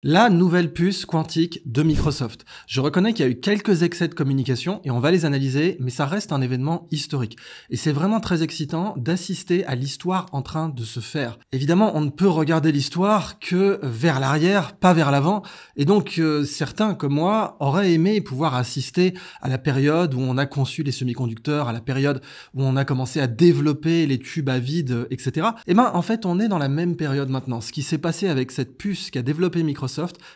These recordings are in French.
La nouvelle puce quantique de Microsoft. Je reconnais qu'il y a eu quelques excès de communication et on va les analyser, mais ça reste un événement historique. Et c'est vraiment très excitant d'assister à l'histoire en train de se faire. Évidemment, on ne peut regarder l'histoire que vers l'arrière, pas vers l'avant. Et donc, certains comme moi auraient aimé pouvoir assister à la période où on a conçu les semi-conducteurs, à la période où on a commencé à développer les tubes à vide, etc. Et ben, en fait, on est dans la même période maintenant. Ce qui s'est passé avec cette puce qu'a développée Microsoft,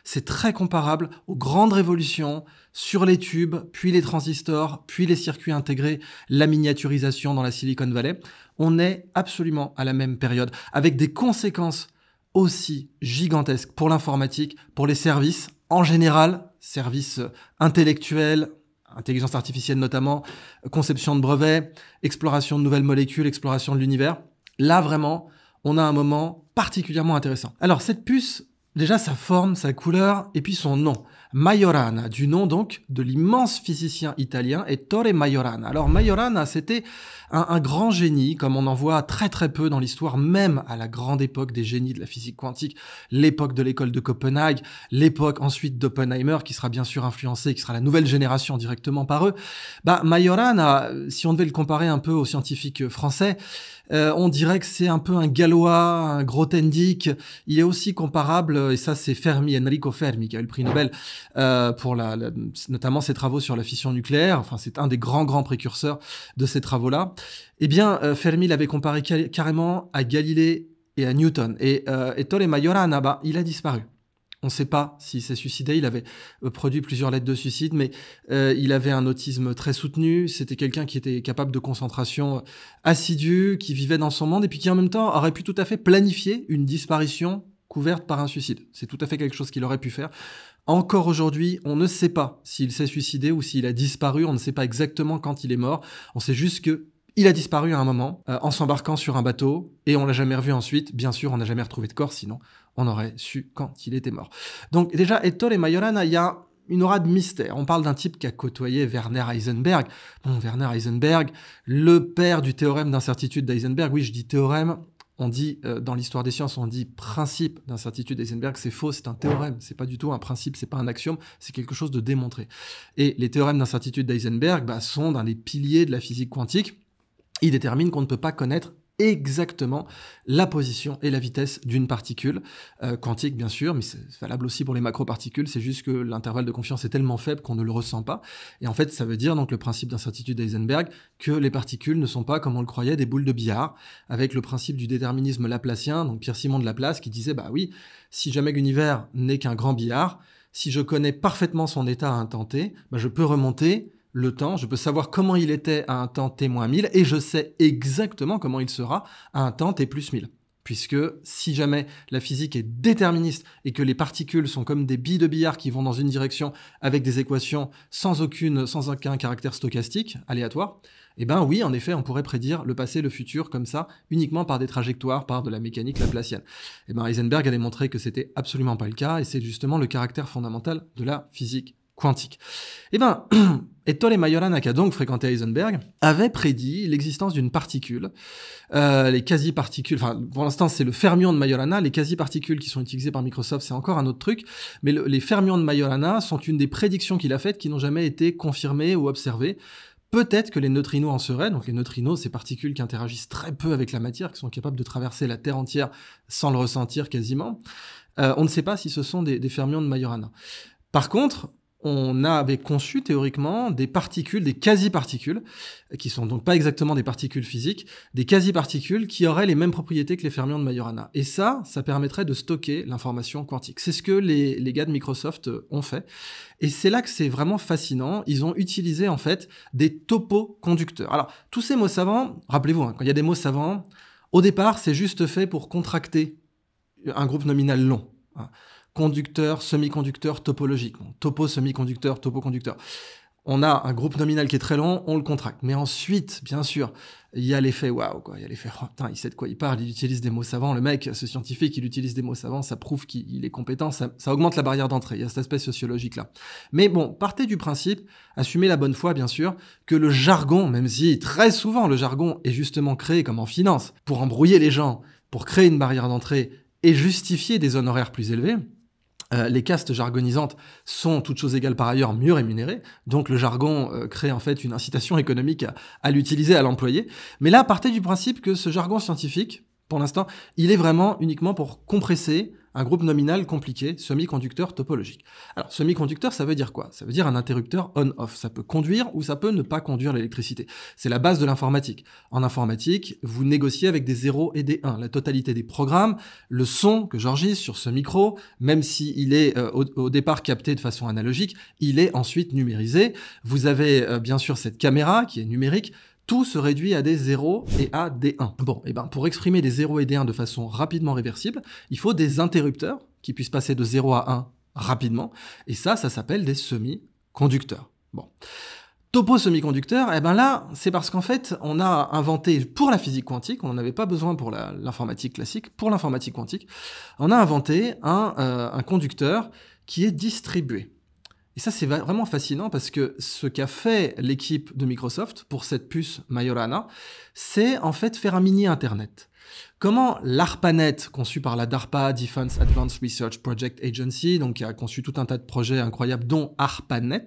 c'est très comparable aux grandes révolutions sur les tubes, puis les transistors, puis les circuits intégrés, la miniaturisation dans la Silicon Valley. On est absolument à la même période, avec des conséquences aussi gigantesques pour l'informatique, pour les services en général, services intellectuels, intelligence artificielle notamment, conception de brevets, exploration de nouvelles molécules, exploration de l'univers. Là, vraiment, on a un moment particulièrement intéressant. Alors, cette puce, déjà, sa forme, sa couleur, et puis son nom. Majorana, du nom donc de l'immense physicien italien Ettore Majorana. Alors Majorana, c'était un grand génie, comme on en voit très très peu dans l'histoire, même à la grande époque des génies de la physique quantique, l'époque de l'école de Copenhague, l'époque ensuite d'Oppenheimer, qui sera bien sûr influencée, qui sera la nouvelle génération directement par eux. Majorana, si on devait le comparer un peu aux scientifiques français, on dirait que c'est un peu un gallois, un gros tendic. Il est aussi comparable, et ça c'est Fermi, Enrico Fermi, qui a eu le prix Nobel pour notamment ses travaux sur la fission nucléaire. Enfin, c'est un des grands précurseurs de ces travaux-là. Eh bien, Fermi l'avait comparé carrément à Galilée et à Newton. Et Ettore Majorana, il a disparu. On ne sait pas s'il s'est suicidé, il avait produit plusieurs lettres de suicide, mais il avait un autisme très soutenu, c'était quelqu'un qui était capable de concentration assidue, qui vivait dans son monde, et puis qui en même temps aurait pu tout à fait planifier une disparition couverte par un suicide. C'est tout à fait quelque chose qu'il aurait pu faire. Encore aujourd'hui, on ne sait pas s'il s'est suicidé ou s'il a disparu, on ne sait pas exactement quand il est mort, on sait juste que il a disparu à un moment, en s'embarquant sur un bateau, et on l'a jamais revu ensuite. Bien sûr, on n'a jamais retrouvé de corps, sinon on aurait su quand il était mort. Donc déjà, Ettore Majorana, il y a une aura de mystère. On parle d'un type qui a côtoyé Werner Heisenberg. Bon, Werner Heisenberg, le père du théorème d'incertitude d'Heisenberg. Oui, je dis théorème. On dit, dans l'histoire des sciences, on dit principe d'incertitude d'Heisenberg, c'est faux, c'est un théorème, c'est pas du tout un principe, c'est pas un axiome, c'est quelque chose de démontré. Et les théorèmes d'incertitude d'Heisenberg sont dans les piliers de la physique quantique. Ils déterminent qu'on ne peut pas connaître exactement la position et la vitesse d'une particule quantique, bien sûr, mais c'est valable aussi pour les macroparticules, c'est juste que l'intervalle de confiance est tellement faible qu'on ne le ressent pas. Et en fait, ça veut dire, donc, le principe d'incertitude d'Heisenberg, que les particules ne sont pas, comme on le croyait, des boules de billard, avec le principe du déterminisme laplacien, donc Pierre-Simon de Laplace, qui disait, oui, si jamais l'univers n'est qu'un grand billard, si je connais parfaitement son état à un temps t, je peux remonter le temps, je peux savoir comment il était à un temps t-1000 et je sais exactement comment il sera à un temps t plus 1000. Puisque si jamais la physique est déterministe et que les particules sont comme des billes de billard qui vont dans une direction avec des équations sans aucun caractère stochastique, aléatoire, oui, en effet, on pourrait prédire le passé et le futur comme ça, uniquement par des trajectoires, par de la mécanique laplacienne. Heisenberg a démontré que c'était absolument pas le cas et c'est justement le caractère fondamental de la physique quantique. Ettore Majorana, qui a donc fréquenté Heisenberg, avait prédit l'existence d'une particule, les quasi-particules, pour l'instant c'est le fermion de Majorana, les quasi-particules qui sont utilisées par Microsoft, c'est encore un autre truc, mais les fermions de Majorana sont une des prédictions qu'il a faites qui n'ont jamais été confirmées ou observées. Peut-être que les neutrinos en seraient, donc les neutrinos, ces particules qui interagissent très peu avec la matière, qui sont capables de traverser la Terre entière sans le ressentir quasiment. On ne sait pas si ce sont des fermions de Majorana. Par contre, on avait conçu théoriquement des particules, des quasi-particules, qui sont donc pas exactement des particules physiques, des quasi-particules qui auraient les mêmes propriétés que les fermions de Majorana. Et ça permettrait de stocker l'information quantique. C'est ce que les gars de Microsoft ont fait. Et c'est là que c'est vraiment fascinant. Ils ont utilisé en fait des topoconducteurs. Alors, tous ces mots savants, rappelez-vous, quand il y a des mots savants, au départ, c'est juste fait pour contracter un groupe nominal long. Conducteur, semi-conducteur, topologique. Topo, semi-conducteur, topoconducteur. On a un groupe nominal qui est très long, on le contracte. Mais ensuite, bien sûr, il y a l'effet waouh, quoi. Il y a l'effet, oh, putain, il sait de quoi il parle, il utilise des mots savants. Le mec, ce scientifique, il utilise des mots savants, ça prouve qu'il est compétent, ça augmente la barrière d'entrée. Il y a cet aspect sociologique-là. Mais bon, partez du principe, assumez la bonne foi, bien sûr, que le jargon, même si très souvent le jargon est justement créé comme en finance, pour embrouiller les gens, pour créer une barrière d'entrée et justifier des honoraires plus élevés, Les castes jargonisantes sont, toutes choses égales par ailleurs, mieux rémunérées, donc le jargon crée en fait une incitation économique à l'utiliser, à l'employer. Mais là, partez du principe que ce jargon scientifique, pour l'instant, il est vraiment uniquement pour compresser un groupe nominal compliqué, semi-conducteur topologique. Alors, semi-conducteur, ça veut dire quoi? Ça veut dire un interrupteur on-off. Ça peut conduire ou ça peut ne pas conduire l'électricité. C'est la base de l'informatique. En informatique, vous négociez avec des 0 et des 1. La totalité des programmes, le son que j'enregistre sur ce micro, même s'il est au départ capté de façon analogique, il est ensuite numérisé. Vous avez bien sûr cette caméra qui est numérique. Tout se réduit à des 0 et à des 1. Bon, et ben pour exprimer des 0 et des 1 de façon rapidement réversible, il faut des interrupteurs qui puissent passer de 0 à 1 rapidement, et ça s'appelle des semi-conducteurs. Bon. Topo semi-conducteur, eh ben là, c'est parce qu'en fait, on a inventé pour la physique quantique, on n'en avait pas besoin pour l'informatique classique, pour l'informatique quantique, on a inventé un conducteur qui est distribué. Et ça, c'est vraiment fascinant parce que ce qu'a fait l'équipe de Microsoft pour cette puce Majorana, c'est en fait faire un mini-Internet. Comment l'ARPANET, conçu par la DARPA, Defense Advanced Research Project Agency, donc qui a conçu tout un tas de projets incroyables, dont ARPANET.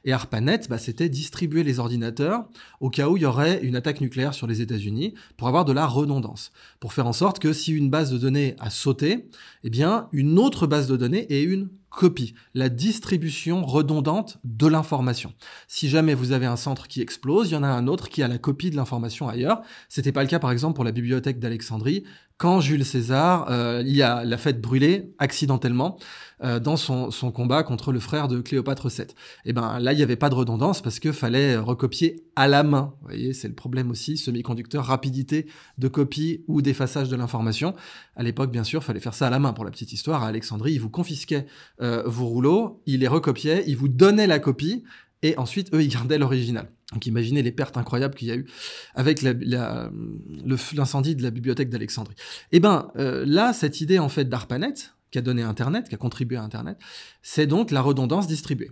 Et ARPANET, c'était distribuer les ordinateurs au cas où il y aurait une attaque nucléaire sur les États-Unis pour avoir de la redondance. Pour faire en sorte que si une base de données a sauté, eh bien, une autre base de données ait une copie, la distribution redondante de l'information. Si jamais vous avez un centre qui explose, il y en a un autre qui a la copie de l'information ailleurs. C'était pas le cas par exemple pour la bibliothèque d'Alexandrie, quand Jules César l'a fait brûler accidentellement dans son combat contre le frère de Cléopâtre VII. Et ben là, il n'y avait pas de redondance parce que fallait recopier à la main. Vous voyez, c'est le problème aussi, semi-conducteur, rapidité de copie ou d'effaçage de l'information. À l'époque, bien sûr, fallait faire ça à la main. Pour la petite histoire, à Alexandrie, ils vous confisquaient vos rouleaux, ils les recopiaient, ils vous donnaient la copie, et ensuite, eux, ils gardaient l'original. Donc imaginez les pertes incroyables qu'il y a eu avec l'incendie de la bibliothèque d'Alexandrie. Et ben là, cette idée en fait d'ARPANET, qui a donné Internet, qui a contribué à Internet, c'est donc la redondance distribuée.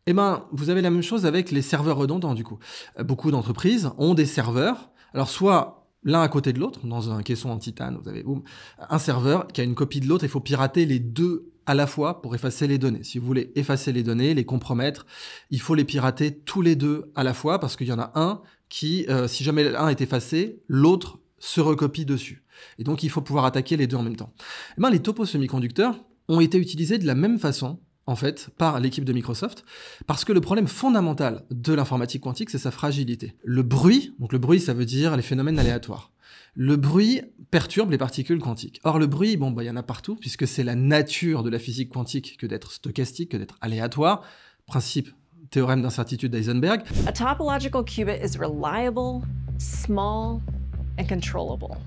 Et ben vous avez la même chose avec les serveurs redondants du coup. Beaucoup d'entreprises ont des serveurs, alors soit l'un à côté de l'autre, dans un caisson en titane, vous avez un serveur qui a une copie de l'autre, il faut pirater les deux à la fois pour effacer les données. Si vous voulez effacer les données, les compromettre, il faut les pirater tous les deux à la fois parce qu'il y en a un qui, si jamais l'un est effacé, l'autre se recopie dessus. Et donc, il faut pouvoir attaquer les deux en même temps. Eh ben, les topos semi-conducteurs ont été utilisés de la même façon, en fait, par l'équipe de Microsoft, parce que le problème fondamental de l'informatique quantique, c'est sa fragilité. Le bruit, donc le bruit, ça veut dire les phénomènes aléatoires. Le bruit perturbe les particules quantiques. Or, le bruit, il y en a partout, puisque c'est la nature de la physique quantique que d'être stochastique, que d'être aléatoire. Principe, théorème d'incertitude d'Heisenberg. A topological qubit is reliable, small, and controllable.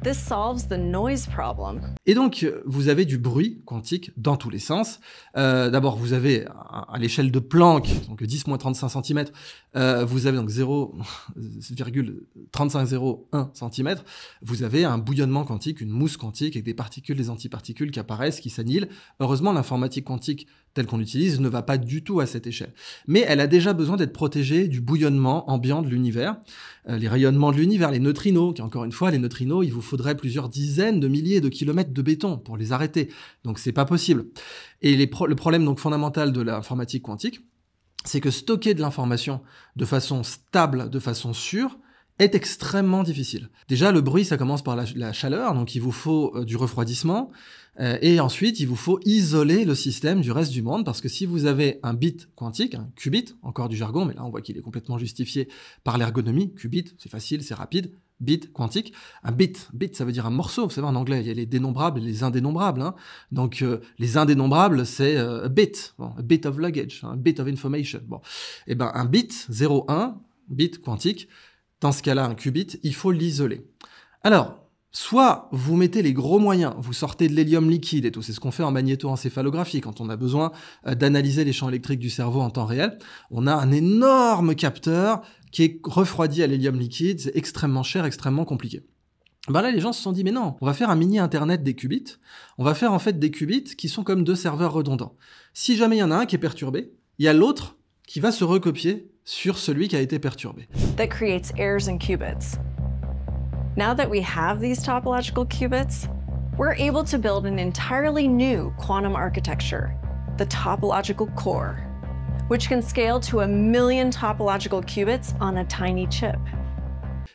This solves the noise problem. Et donc, vous avez du bruit quantique dans tous les sens. D'abord, vous avez, à l'échelle de Planck, donc 10-35 cm, vous avez donc 0,3501 cm, vous avez un bouillonnement quantique, une mousse quantique avec des particules, des antiparticules qui apparaissent, qui s'annihilent. Heureusement, l'informatique quantique telle qu'on l'utilise ne va pas du tout à cette échelle. Mais elle a déjà besoin d'être protégée du bouillonnement ambiant de l'univers, les rayonnements de l'univers, les neutrinos, qui encore une fois, les neutrinos, il vous faudrait plusieurs dizaines de milliers de kilomètres de béton pour les arrêter. Donc c'est pas possible. Et le problème donc fondamental de l'informatique quantique, c'est que stocker de l'information de façon stable, de façon sûre, est extrêmement difficile. Déjà, le bruit, ça commence par la chaleur, donc il vous faut du refroidissement, et ensuite, il vous faut isoler le système du reste du monde, parce que si vous avez un bit quantique, un qubit, encore du jargon, mais là on voit qu'il est complètement justifié par l'ergonomie, qubit, c'est facile, c'est rapide, bit quantique, un bit, ça veut dire un morceau, vous savez en anglais, il y a les dénombrables et les indénombrables, hein. Donc les indénombrables, c'est a bit of luggage, un bit of information. Bon, et ben un bit, 0,1, bit quantique, dans ce cas-là, un qubit, il faut l'isoler. Alors, soit vous mettez les gros moyens, vous sortez de l'hélium liquide et tout, c'est ce qu'on fait en magnétoencéphalographie quand on a besoin d'analyser les champs électriques du cerveau en temps réel. On a un énorme capteur qui est refroidi à l'hélium liquide, c'est extrêmement cher, extrêmement compliqué. Ben là, les gens se sont dit, mais non, on va faire un mini-internet des qubits, on va faire en fait des qubits qui sont comme deux serveurs redondants. Si jamais il y en a un qui est perturbé, il y a l'autre qui va se recopier sur celui qui a été perturbé. That creates errors in qubits. Now that we have these topological qubits, we're able to build an entirely new quantum architecture, the topological core, which can scale to 1 million topological qubits on a tiny chip.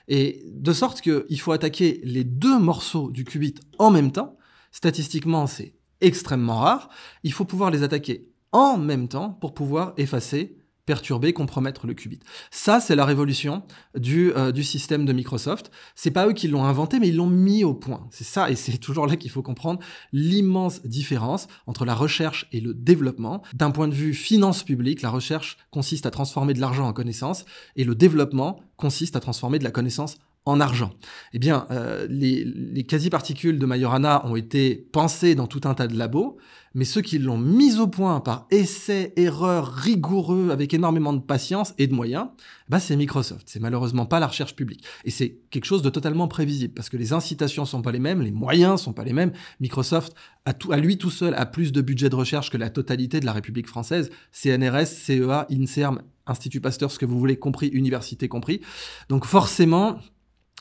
Et de sorte qu'il faut attaquer les deux morceaux du qubit en même temps. Statistiquement, c'est extrêmement rare. Il faut pouvoir les attaquer en même temps pour pouvoir effacer, perturber, compromettre le qubit. Ça, c'est la révolution du système de Microsoft. C'est pas eux qui l'ont inventé, mais ils l'ont mis au point. C'est ça, et c'est toujours là qu'il faut comprendre l'immense différence entre la recherche et le développement. D'un point de vue finance publique, la recherche consiste à transformer de l'argent en connaissance, et le développement consiste à transformer de la connaissance en argent. Eh bien, les quasi-particules de Majorana ont été pensées dans tout un tas de labos, mais ceux qui l'ont mis au point par essais, erreurs rigoureux, avec énormément de patience et de moyens, bah c'est Microsoft. C'est malheureusement pas la recherche publique. Et c'est quelque chose de totalement prévisible, parce que les incitations sont pas les mêmes, les moyens sont pas les mêmes. Microsoft, à lui tout seul, a plus de budget de recherche que la totalité de la République française. CNRS, CEA, INSERM, Institut Pasteur, ce que vous voulez, compris, université compris. Donc forcément,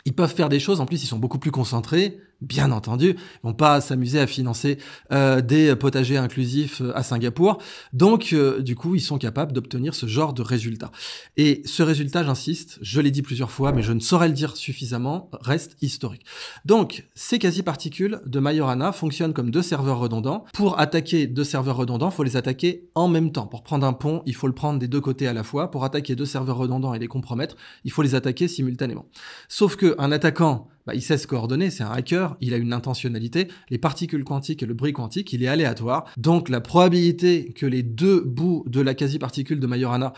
ils peuvent faire des choses, en plus ils sont beaucoup plus concentrés, bien entendu, ils vont pas s'amuser à financer des potagers inclusifs à Singapour, donc du coup ils sont capables d'obtenir ce genre de résultat. Et ce résultat, j'insiste, je l'ai dit plusieurs fois, mais je ne saurais le dire suffisamment, reste historique. Donc ces quasi-particules de Majorana fonctionnent comme deux serveurs redondants. Pour attaquer deux serveurs redondants, il faut les attaquer en même temps. Pour prendre un pont, il faut le prendre des deux côtés à la fois. Pour attaquer deux serveurs redondants et les compromettre, il faut les attaquer simultanément. Sauf qu'un attaquant, il sait se coordonner, c'est un hacker, il a une intentionnalité. Les particules quantiques et le bruit quantique, il est aléatoire. Donc la probabilité que les deux bouts de la quasi-particule de Majorana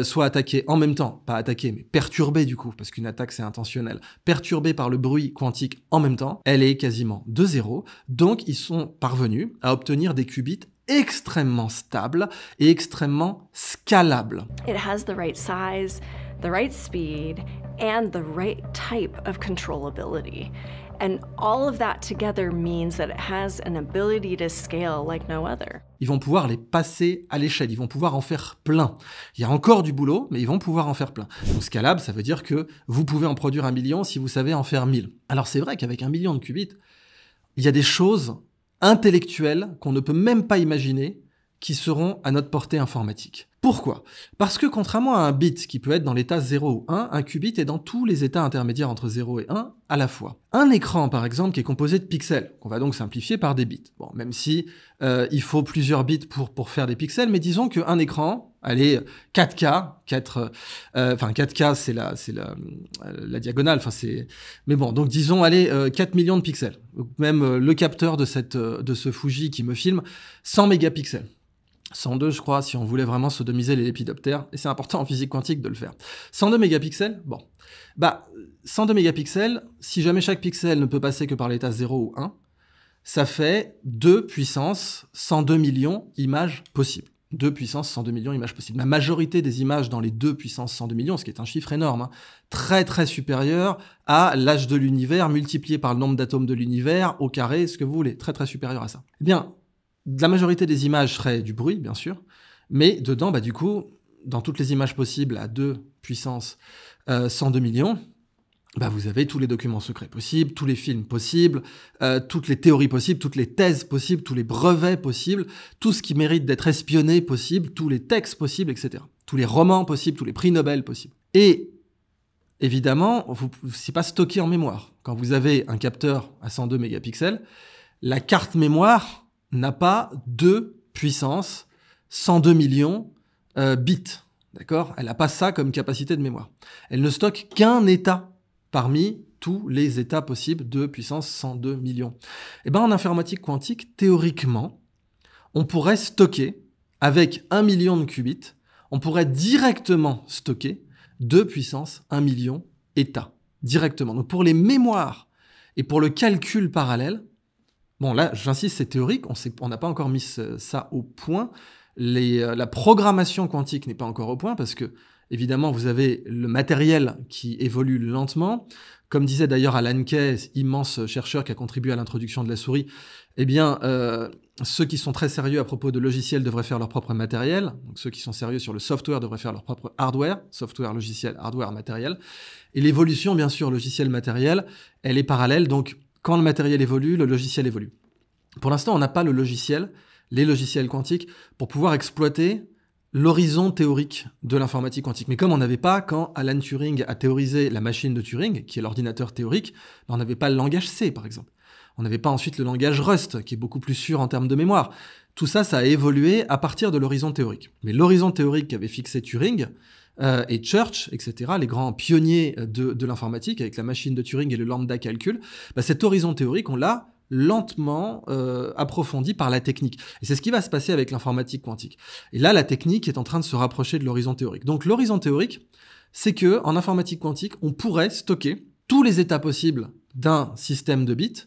soient attaqués en même temps, pas attaqués, mais perturbés du coup, parce qu'une attaque c'est intentionnel, perturbés par le bruit quantique en même temps, elle est quasiment de 0. Donc ils sont parvenus à obtenir des qubits extrêmement stables et extrêmement scalables. It has the right size, the right speed, and the right type of controllability. And all of that together means that it has an ability to scale like no other. Ils vont pouvoir les passer à l'échelle, ils vont pouvoir en faire plein. Il y a encore du boulot, mais ils vont pouvoir en faire plein. Donc scalable, ça veut dire que vous pouvez en produire 1 million si vous savez en faire 1000. Alors c'est vrai qu'avec 1 million de qubits, il y a des choses intellectuelles qu'on ne peut même pas imaginer qui seront à notre portée informatique. Pourquoi ? Parce que contrairement à un bit qui peut être dans l'état 0 ou 1, un qubit est dans tous les états intermédiaires entre 0 et 1 à la fois. Un écran, par exemple, qui est composé de pixels, qu'on va donc simplifier par des bits. Bon, même si il faut plusieurs bits pour faire des pixels, mais disons qu'un écran, allez, 4K, 4K c'est la diagonale, mais bon, donc disons, allez, 4 millions de pixels. Même le capteur de ce Fuji qui me filme, 100 mégapixels. 102, je crois, si on voulait vraiment sodomiser les lépidoptères, et c'est important en physique quantique de le faire. 102 mégapixels, bon. 102 mégapixels, si jamais chaque pixel ne peut passer que par l'état 0 ou 1, ça fait 2 puissance 102 millions images possibles. 2 puissance 102 millions images possibles. La majorité des images dans les 2 puissance 102 millions, ce qui est un chiffre énorme, très très supérieur à l'âge de l'univers multiplié par le nombre d'atomes de l'univers, au carré, ce que vous voulez, très très supérieur à ça. Eh bien, la majorité des images serait du bruit, bien sûr, mais dedans, du coup, dans toutes les images possibles à 2 puissance 102 millions, vous avez tous les documents secrets possibles, tous les films possibles, toutes les théories possibles, toutes les thèses possibles, tous les brevets possibles, tout ce qui mérite d'être espionné possible, tous les textes possibles, etc. Tous les romans possibles, tous les prix Nobel possibles. Et évidemment, c'est pas stocké en mémoire. Quand vous avez un capteur à 102 mégapixels, la carte mémoire n'a pas 2 puissance 102 millions bits, d'accord ? Elle n'a pas ça comme capacité de mémoire. Elle ne stocke qu'un état parmi tous les états possibles de puissance 102 millions. Et en informatique quantique, théoriquement, on pourrait stocker, avec 1 million de qubits, on pourrait directement stocker 2 puissance 1 million états, directement. Donc pour les mémoires et pour le calcul parallèle, bon, là, j'insiste, c'est théorique, on n'a pas encore mis ça au point. La programmation quantique n'est pas encore au point parce que, évidemment, vous avez le matériel qui évolue lentement. Comme disait d'ailleurs Alan Kay, immense chercheur qui a contribué à l'introduction de la souris, ceux qui sont très sérieux à propos de logiciels devraient faire leur propre matériel. Donc ceux qui sont sérieux sur le software devraient faire leur propre hardware, software, logiciel, hardware, matériel. Et l'évolution, bien sûr, logiciel-matériel, elle est parallèle, donc quand le matériel évolue, le logiciel évolue. Pour l'instant, on n'a pas le logiciel, les logiciels quantiques, pour pouvoir exploiter l'horizon théorique de l'informatique quantique. Mais comme on n'avait pas, quand Alan Turing a théorisé la machine de Turing, qui est l'ordinateur théorique, on n'avait pas le langage C, par exemple. On n'avait pas ensuite le langage Rust, qui est beaucoup plus sûr en termes de mémoire. Tout ça, ça a évolué à partir de l'horizon théorique. Mais l'horizon théorique qu'avait fixé Turing et Church, etc., les grands pionniers de l'informatique, avec la machine de Turing et le lambda calcul, cet horizon théorique, on l'a lentement approfondi par la technique. Et c'est ce qui va se passer avec l'informatique quantique. Et là, la technique est en train de se rapprocher de l'horizon théorique. Donc l'horizon théorique, c'est que en informatique quantique, on pourrait stocker tous les états possibles d'un système de bits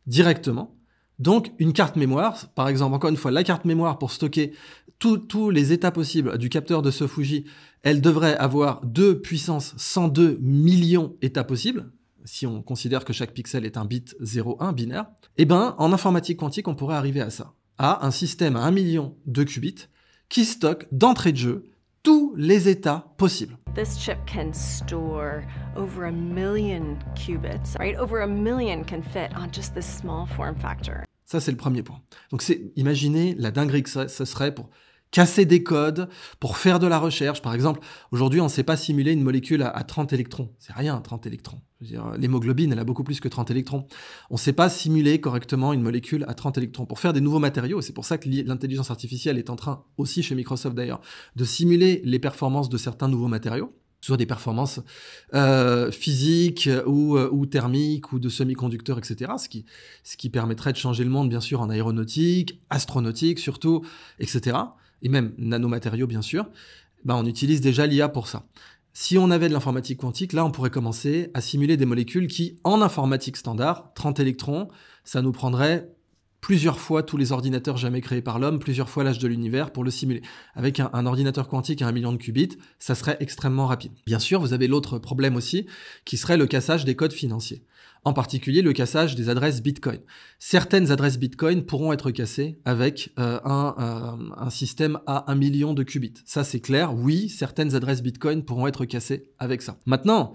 directement. Donc une carte mémoire, par exemple, encore une fois, la carte mémoire pour stocker tous les états possibles du capteur de Sofuji, elle devrait avoir 2 puissance 102 millions états possibles, si on considère que chaque pixel est un bit 0,1 binaire. Eh ben, en informatique quantique, on pourrait arriver à ça, à un système à 1 million de qubits qui stocke d'entrée de jeu tous les états possibles. This chip can store over 1 million qubits, right? Over 1 million can fit on just this small form factor. Ça, c'est le premier point. Donc, imaginez la dinguerie que ça serait pour casser des codes, pour faire de la recherche. Par exemple, aujourd'hui, on ne sait pas simuler une molécule à 30 électrons. C'est rien, 30 électrons. Je veux dire, l'hémoglobine, elle a beaucoup plus que 30 électrons. On ne sait pas simuler correctement une molécule à 30 électrons. Pour faire des nouveaux matériaux, et c'est pour ça que l'intelligence artificielle est en train, aussi chez Microsoft d'ailleurs, de simuler les performances de certains nouveaux matériaux, soit des performances physiques ou thermiques ou de semi-conducteurs, etc. Ce qui permettrait de changer le monde, bien sûr, en aéronautique, astronautique surtout, etc. Et même nanomatériaux, bien sûr. On utilise déjà l'IA pour ça. Si on avait de l'informatique quantique, là, on pourrait commencer à simuler des molécules qui, en informatique standard, 30 électrons, ça nous prendrait plusieurs fois tous les ordinateurs jamais créés par l'homme, plusieurs fois l'âge de l'univers pour le simuler. Avec un ordinateur quantique à 1 million de qubits, ça serait extrêmement rapide. Bien sûr, vous avez l'autre problème aussi, qui serait le cassage des codes financiers. En particulier, le cassage des adresses Bitcoin. Certaines adresses Bitcoin pourront être cassées avec un système à 1 million de qubits. Ça, c'est clair. Oui, certaines adresses Bitcoin pourront être cassées avec ça. Maintenant,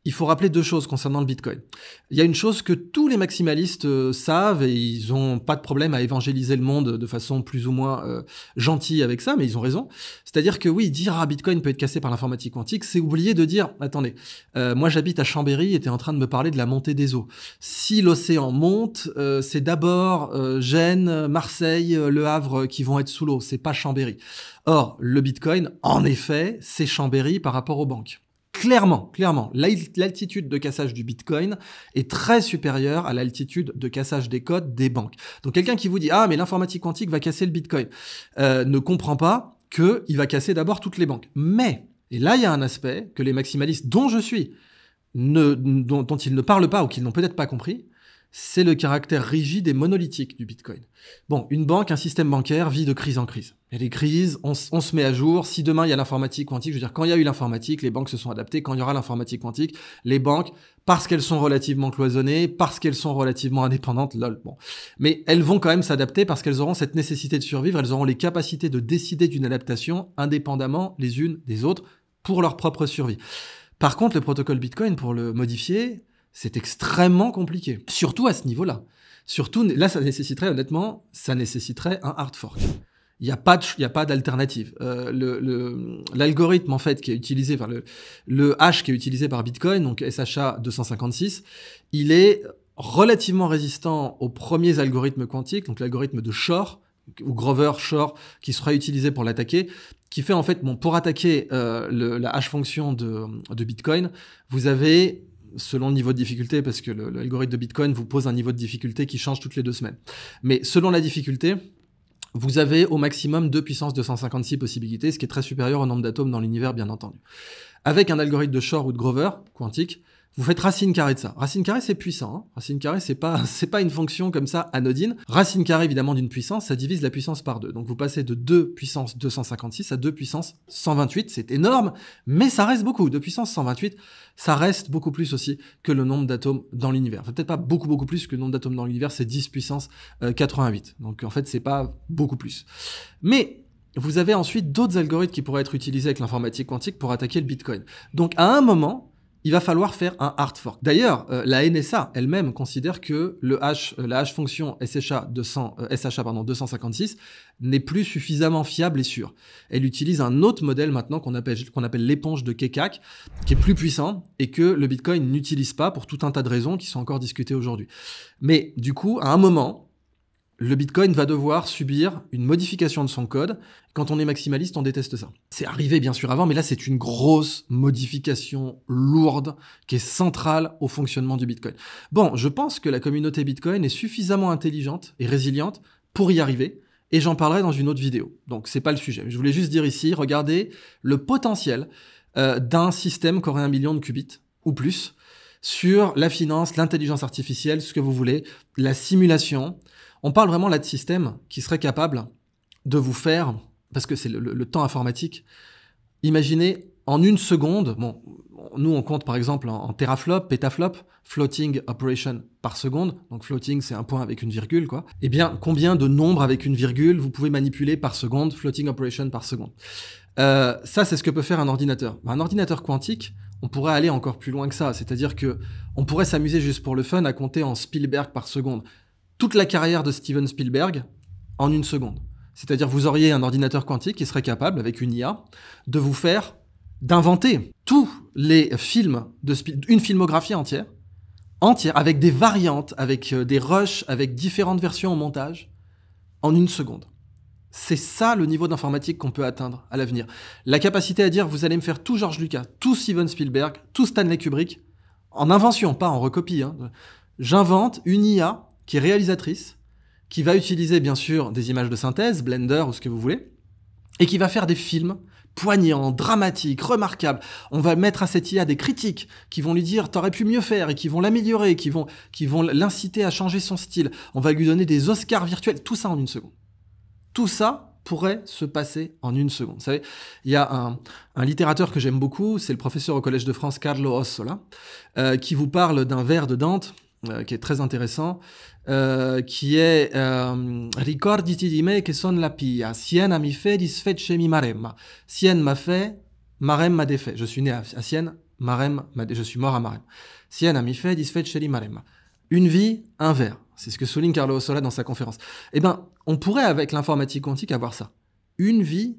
il faut rappeler 2 choses concernant le Bitcoin. Il y a une chose que tous les maximalistes savent et ils n'ont pas de problème à évangéliser le monde de façon plus ou moins gentille avec ça, mais ils ont raison. C'est-à-dire que oui, dire Bitcoin peut être cassé par l'informatique quantique, c'est oublier de dire, attendez, moi j'habite à Chambéry et tu es en train de me parler de la montée des eaux. Si l'océan monte, c'est d'abord Gênes, Marseille, Le Havre qui vont être sous l'eau, c'est pas Chambéry. Or, le Bitcoin, en effet, c'est Chambéry par rapport aux banques. Clairement, l'altitude de cassage du Bitcoin est très supérieure à l'altitude de cassage des codes des banques. Donc quelqu'un qui vous dit « Ah, mais l'informatique quantique va casser le Bitcoin », ne comprend pas qu'il va casser d'abord toutes les banques. Mais, et là il y a un aspect que les maximalistes dont je suis, dont ils ne parlent pas ou qu'ils n'ont peut-être pas compris, c'est le caractère rigide et monolithique du Bitcoin. Bon, une banque, un système bancaire vit de crise en crise. Il y a des crises, on se met à jour. Si demain il y a l'informatique quantique, je veux dire, quand il y a eu l'informatique, les banques se sont adaptées. Quand il y aura l'informatique quantique, les banques, parce qu'elles sont relativement cloisonnées, parce qu'elles sont relativement indépendantes, bon. Mais elles vont quand même s'adapter parce qu'elles auront cette nécessité de survivre, elles auront les capacités de décider d'une adaptation indépendamment les unes des autres pour leur propre survie. Par contre, le protocole Bitcoin, pour le modifier, c'est extrêmement compliqué, surtout à ce niveau-là. Surtout, là, ça nécessiterait un hard fork. Il n'y a pas d'alternative. L'algorithme, en fait, qui est utilisé, le hash qui est utilisé par Bitcoin, donc SHA-256, il est relativement résistant aux premiers algorithmes quantiques, donc l'algorithme de Shor, ou Grover-Shor, qui sera utilisé pour l'attaquer, qui fait, en fait, pour attaquer la hash fonction de Bitcoin, vous avez, selon le niveau de difficulté, parce que l'algorithme de Bitcoin vous pose un niveau de difficulté qui change toutes les 2 semaines. Mais selon la difficulté, vous avez au maximum 2 puissance 256 possibilités, ce qui est très supérieur au nombre d'atomes dans l'univers, bien entendu. Avec un algorithme de Shor ou de Grover, quantique, vous faites racine carrée de ça. Racine carrée, c'est puissant. Hein. Racine carrée, c'est pas une fonction comme ça anodine. Racine carrée, évidemment, d'une puissance, ça divise la puissance par 2. Donc vous passez de 2 puissance 256 à 2 puissance 128. C'est énorme, mais ça reste beaucoup. 2 puissance 128, ça reste beaucoup plus aussi que le nombre d'atomes dans l'univers. Enfin, peut-être pas beaucoup plus que le nombre d'atomes dans l'univers, c'est 10 puissance 88. Donc en fait, c'est pas beaucoup plus. Mais vous avez ensuite d'autres algorithmes qui pourraient être utilisés avec l'informatique quantique pour attaquer le Bitcoin. Donc à un moment, il va falloir faire un hard fork. D'ailleurs, la NSA elle-même considère que la hash fonction SHA 256 n'est plus suffisamment fiable et sûr. Elle utilise un autre modèle maintenant qu'on appelle l'éponge de Keccak, qui est plus puissant et que le Bitcoin n'utilise pas pour tout un tas de raisons qui sont encore discutées aujourd'hui. Mais du coup, à un moment, le Bitcoin va devoir subir une modification de son code. Quand on est maximaliste, on déteste ça. C'est arrivé bien sûr avant, mais là c'est une grosse modification lourde qui est centrale au fonctionnement du Bitcoin. Bon, je pense que la communauté Bitcoin est suffisamment intelligente et résiliente pour y arriver, et j'en parlerai dans une autre vidéo. Donc c'est pas le sujet. Je voulais juste dire ici, regardez le potentiel d'un système qui aurait 1 million de qubits ou plus sur la finance, l'intelligence artificielle, ce que vous voulez, la simulation. On parle vraiment là de systèmes qui seraient capables de vous faire, parce que c'est le temps informatique, imaginez en une seconde, bon, nous on compte par exemple en teraflop, pétaflop, floating operation par seconde, donc floating c'est un point avec une virgule quoi, eh bien combien de nombres avec une virgule vous pouvez manipuler par seconde, floating operation par seconde. Ça c'est ce que peut faire un ordinateur. Un ordinateur quantique, on pourrait aller encore plus loin que ça, c'est-à-dire que on pourrait s'amuser juste pour le fun à compter en Spielberg par seconde. Toute la carrière de Steven Spielberg en une seconde. C'est-à-dire vous auriez un ordinateur quantique qui serait capable, avec une IA, d'inventer tous les films, une filmographie entière, avec des variantes, avec des rushs, avec différentes versions au montage, en une seconde. C'est ça le niveau d'informatique qu'on peut atteindre à l'avenir. La capacité à dire, vous allez me faire tout George Lucas, tout Steven Spielberg, tout Stanley Kubrick, en invention, pas en recopie. Hein. J'invente une IA qui est réalisatrice, qui va utiliser bien sûr des images de synthèse, Blender ou ce que vous voulez, et qui va faire des films poignants, dramatiques, remarquables. On va mettre à cette IA des critiques qui vont lui dire « t'aurais pu mieux faire » et qui vont l'améliorer, qui vont l'inciter à changer son style. On va lui donner des Oscars virtuels, tout ça en une seconde. Tout ça pourrait se passer en une seconde. Vous savez, il y a un littérateur que j'aime beaucoup, c'est le professeur au Collège de France, Carlo Ossola, qui vous parle d'un vers de Dante, qui est très intéressant, qui est Ricorditi di me che son la pia, Siena mi fe disfece mi Maremma. Sienne m'a fait, Maremma m'a défait. Je suis né à Sienne, je suis mort à Maremma. Siena mi fe disfece mi Maremma. Une vie, un vers. C'est ce que souligne Carlo Ossola dans sa conférence. Eh bien, on pourrait avec l'informatique quantique avoir ça. Une vie,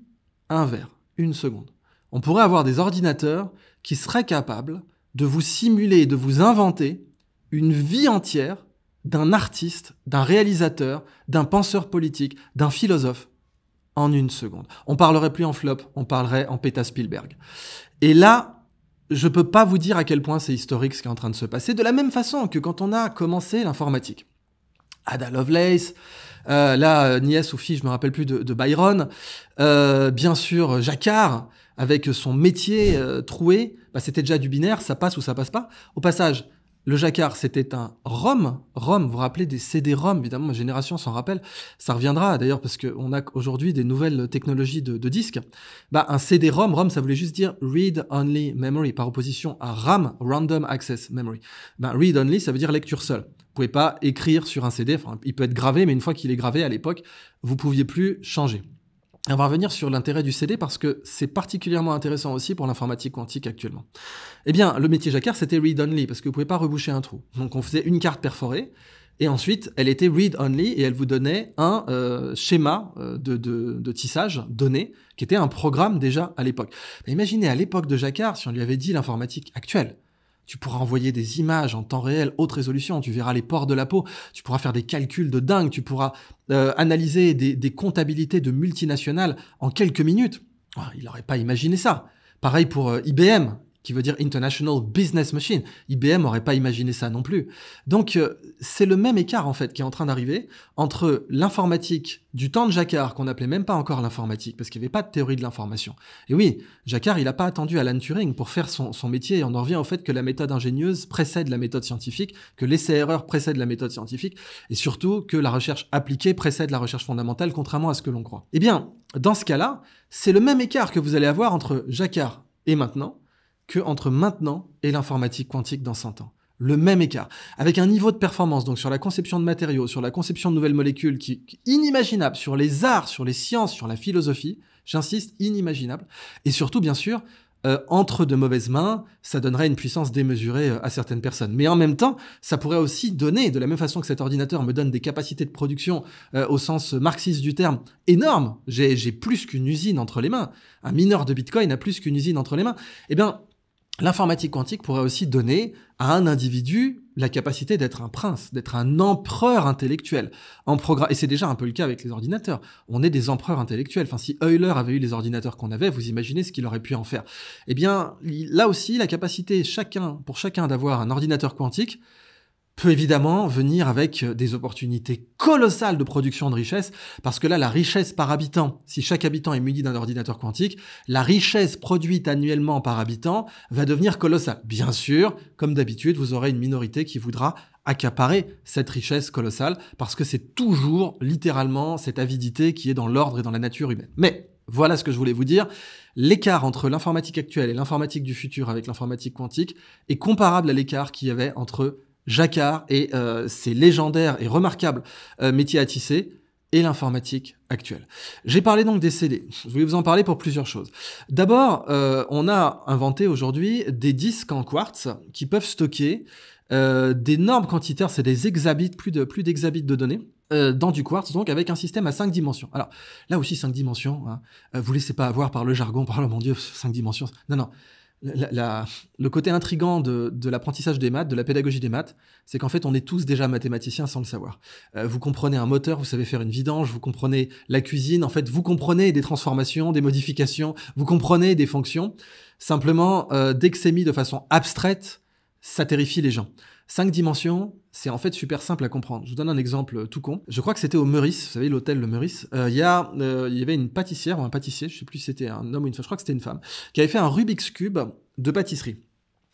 un vers, une seconde. On pourrait avoir des ordinateurs qui seraient capables de vous simuler, de vous inventer une vie entière d'un artiste, d'un réalisateur, d'un penseur politique, d'un philosophe, en une seconde. On parlerait plus en flop, on parlerait en péta Spielberg. Et là, je peux pas vous dire à quel point c'est historique ce qui est en train de se passer, de la même façon que quand on a commencé l'informatique. Ada Lovelace, nièce ou fille, je me rappelle plus de Byron, bien sûr Jacquard, avec son métier troué, c'était déjà du binaire, ça passe ou ça passe pas. Au passage, le Jacquard, c'était un ROM. ROM, vous vous rappelez des CD-ROM, évidemment, ma génération s'en rappelle. Ça reviendra d'ailleurs parce qu'on a aujourd'hui des nouvelles technologies de disques. Un CD-ROM, ROM, ça voulait juste dire Read Only Memory, par opposition à RAM, Random Access Memory. Read Only, ça veut dire lecture seule. Vous pouvez pas écrire sur un CD, enfin, il peut être gravé, mais une fois qu'il est gravé à l'époque, vous pouviez plus changer. On va revenir sur l'intérêt du CD parce que c'est particulièrement intéressant aussi pour l'informatique quantique actuellement. Eh bien, le métier Jacquard, c'était read-only parce que vous pouvez pas reboucher un trou. Donc, on faisait une carte perforée et ensuite, elle était read-only et elle vous donnait un schéma de tissage donné qui était un programme déjà à l'époque. Mais imaginez, à l'époque de Jacquard, si on lui avait dit l'informatique actuelle, tu pourras envoyer des images en temps réel, haute résolution, tu verras les pores de la peau, tu pourras faire des calculs de dingue, tu pourras analyser des comptabilités de multinationales en quelques minutes. Oh, il n'aurait pas imaginé ça. Pareil pour IBM, qui veut dire International Business Machine. IBM n'aurait pas imaginé ça non plus. Donc, c'est le même écart, en fait, qui est en train d'arriver entre l'informatique du temps de Jacquard, qu'on n'appelait même pas encore l'informatique, parce qu'il n'y avait pas de théorie de l'information. Et oui, Jacquard, il n'a pas attendu Alan Turing pour faire son métier, et on en revient au fait que la méthode ingénieuse précède la méthode scientifique, que l'essai-erreur précède la méthode scientifique, et surtout que la recherche appliquée précède la recherche fondamentale, contrairement à ce que l'on croit. Eh bien, dans ce cas-là, c'est le même écart que vous allez avoir entre Jacquard et maintenant, que entre maintenant et l'informatique quantique dans 100 ans. Le même écart. Avec un niveau de performance, donc sur la conception de matériaux, sur la conception de nouvelles molécules, qui est inimaginable, sur les arts, sur les sciences, sur la philosophie, j'insiste, inimaginable. Et surtout, bien sûr, entre de mauvaises mains, ça donnerait une puissance démesurée à certaines personnes. Mais en même temps, ça pourrait aussi donner, de la même façon que cet ordinateur me donne des capacités de production au sens marxiste du terme, énormes. J'ai plus qu'une usine entre les mains. Un mineur de Bitcoin a plus qu'une usine entre les mains. Eh bien, l'informatique quantique pourrait aussi donner à un individu la capacité d'être un prince, d'être un empereur intellectuel. Et c'est déjà un peu le cas avec les ordinateurs. On est des empereurs intellectuels. Enfin, si Euler avait eu les ordinateurs qu'on avait, vous imaginez ce qu'il aurait pu en faire. Eh bien, là aussi, la capacité pour chacun d'avoir un ordinateur quantique peut évidemment venir avec des opportunités colossales de production de richesse, parce que là, la richesse par habitant, si chaque habitant est muni d'un ordinateur quantique, la richesse produite annuellement par habitant va devenir colossale. Bien sûr, comme d'habitude, vous aurez une minorité qui voudra accaparer cette richesse colossale, parce que c'est toujours, littéralement, cette avidité qui est dans l'ordre et dans la nature humaine. Mais voilà ce que je voulais vous dire. L'écart entre l'informatique actuelle et l'informatique du futur avec l'informatique quantique est comparable à l'écart qu'il y avait entre Jacquard et ses légendaires et remarquables métiers à tisser et l'informatique actuelle. J'ai parlé donc des CD. Je voulais vous en parler pour plusieurs choses. D'abord, on a inventé aujourd'hui des disques en quartz qui peuvent stocker d'énormes quantités, c'est des exabits, plus d'exabits de données, dans du quartz, donc avec un système à 5 dimensions. Alors, là aussi 5 dimensions, hein, vous laissez pas avoir par le jargon, par le mon Dieu, 5 dimensions. Non. Le côté intriguant de l'apprentissage des maths, de la pédagogie des maths, c'est qu'en fait, on est tous déjà mathématiciens sans le savoir. Vous comprenez un moteur, vous savez faire une vidange, vous comprenez la cuisine, en fait, vous comprenez des transformations, des modifications, vous comprenez des fonctions. Simplement, dès que c'est mis de façon abstraite, ça terrifie les gens. 5 dimensions, c'est en fait super simple à comprendre. Je vous donne un exemple tout con. Je crois que c'était au Meurice, vous savez, l'hôtel Le Meurice. Il y avait une pâtissière ou un pâtissier, je sais plus si c'était un homme ou une femme, je crois que c'était une femme, qui avait fait un Rubik's Cube de pâtisserie.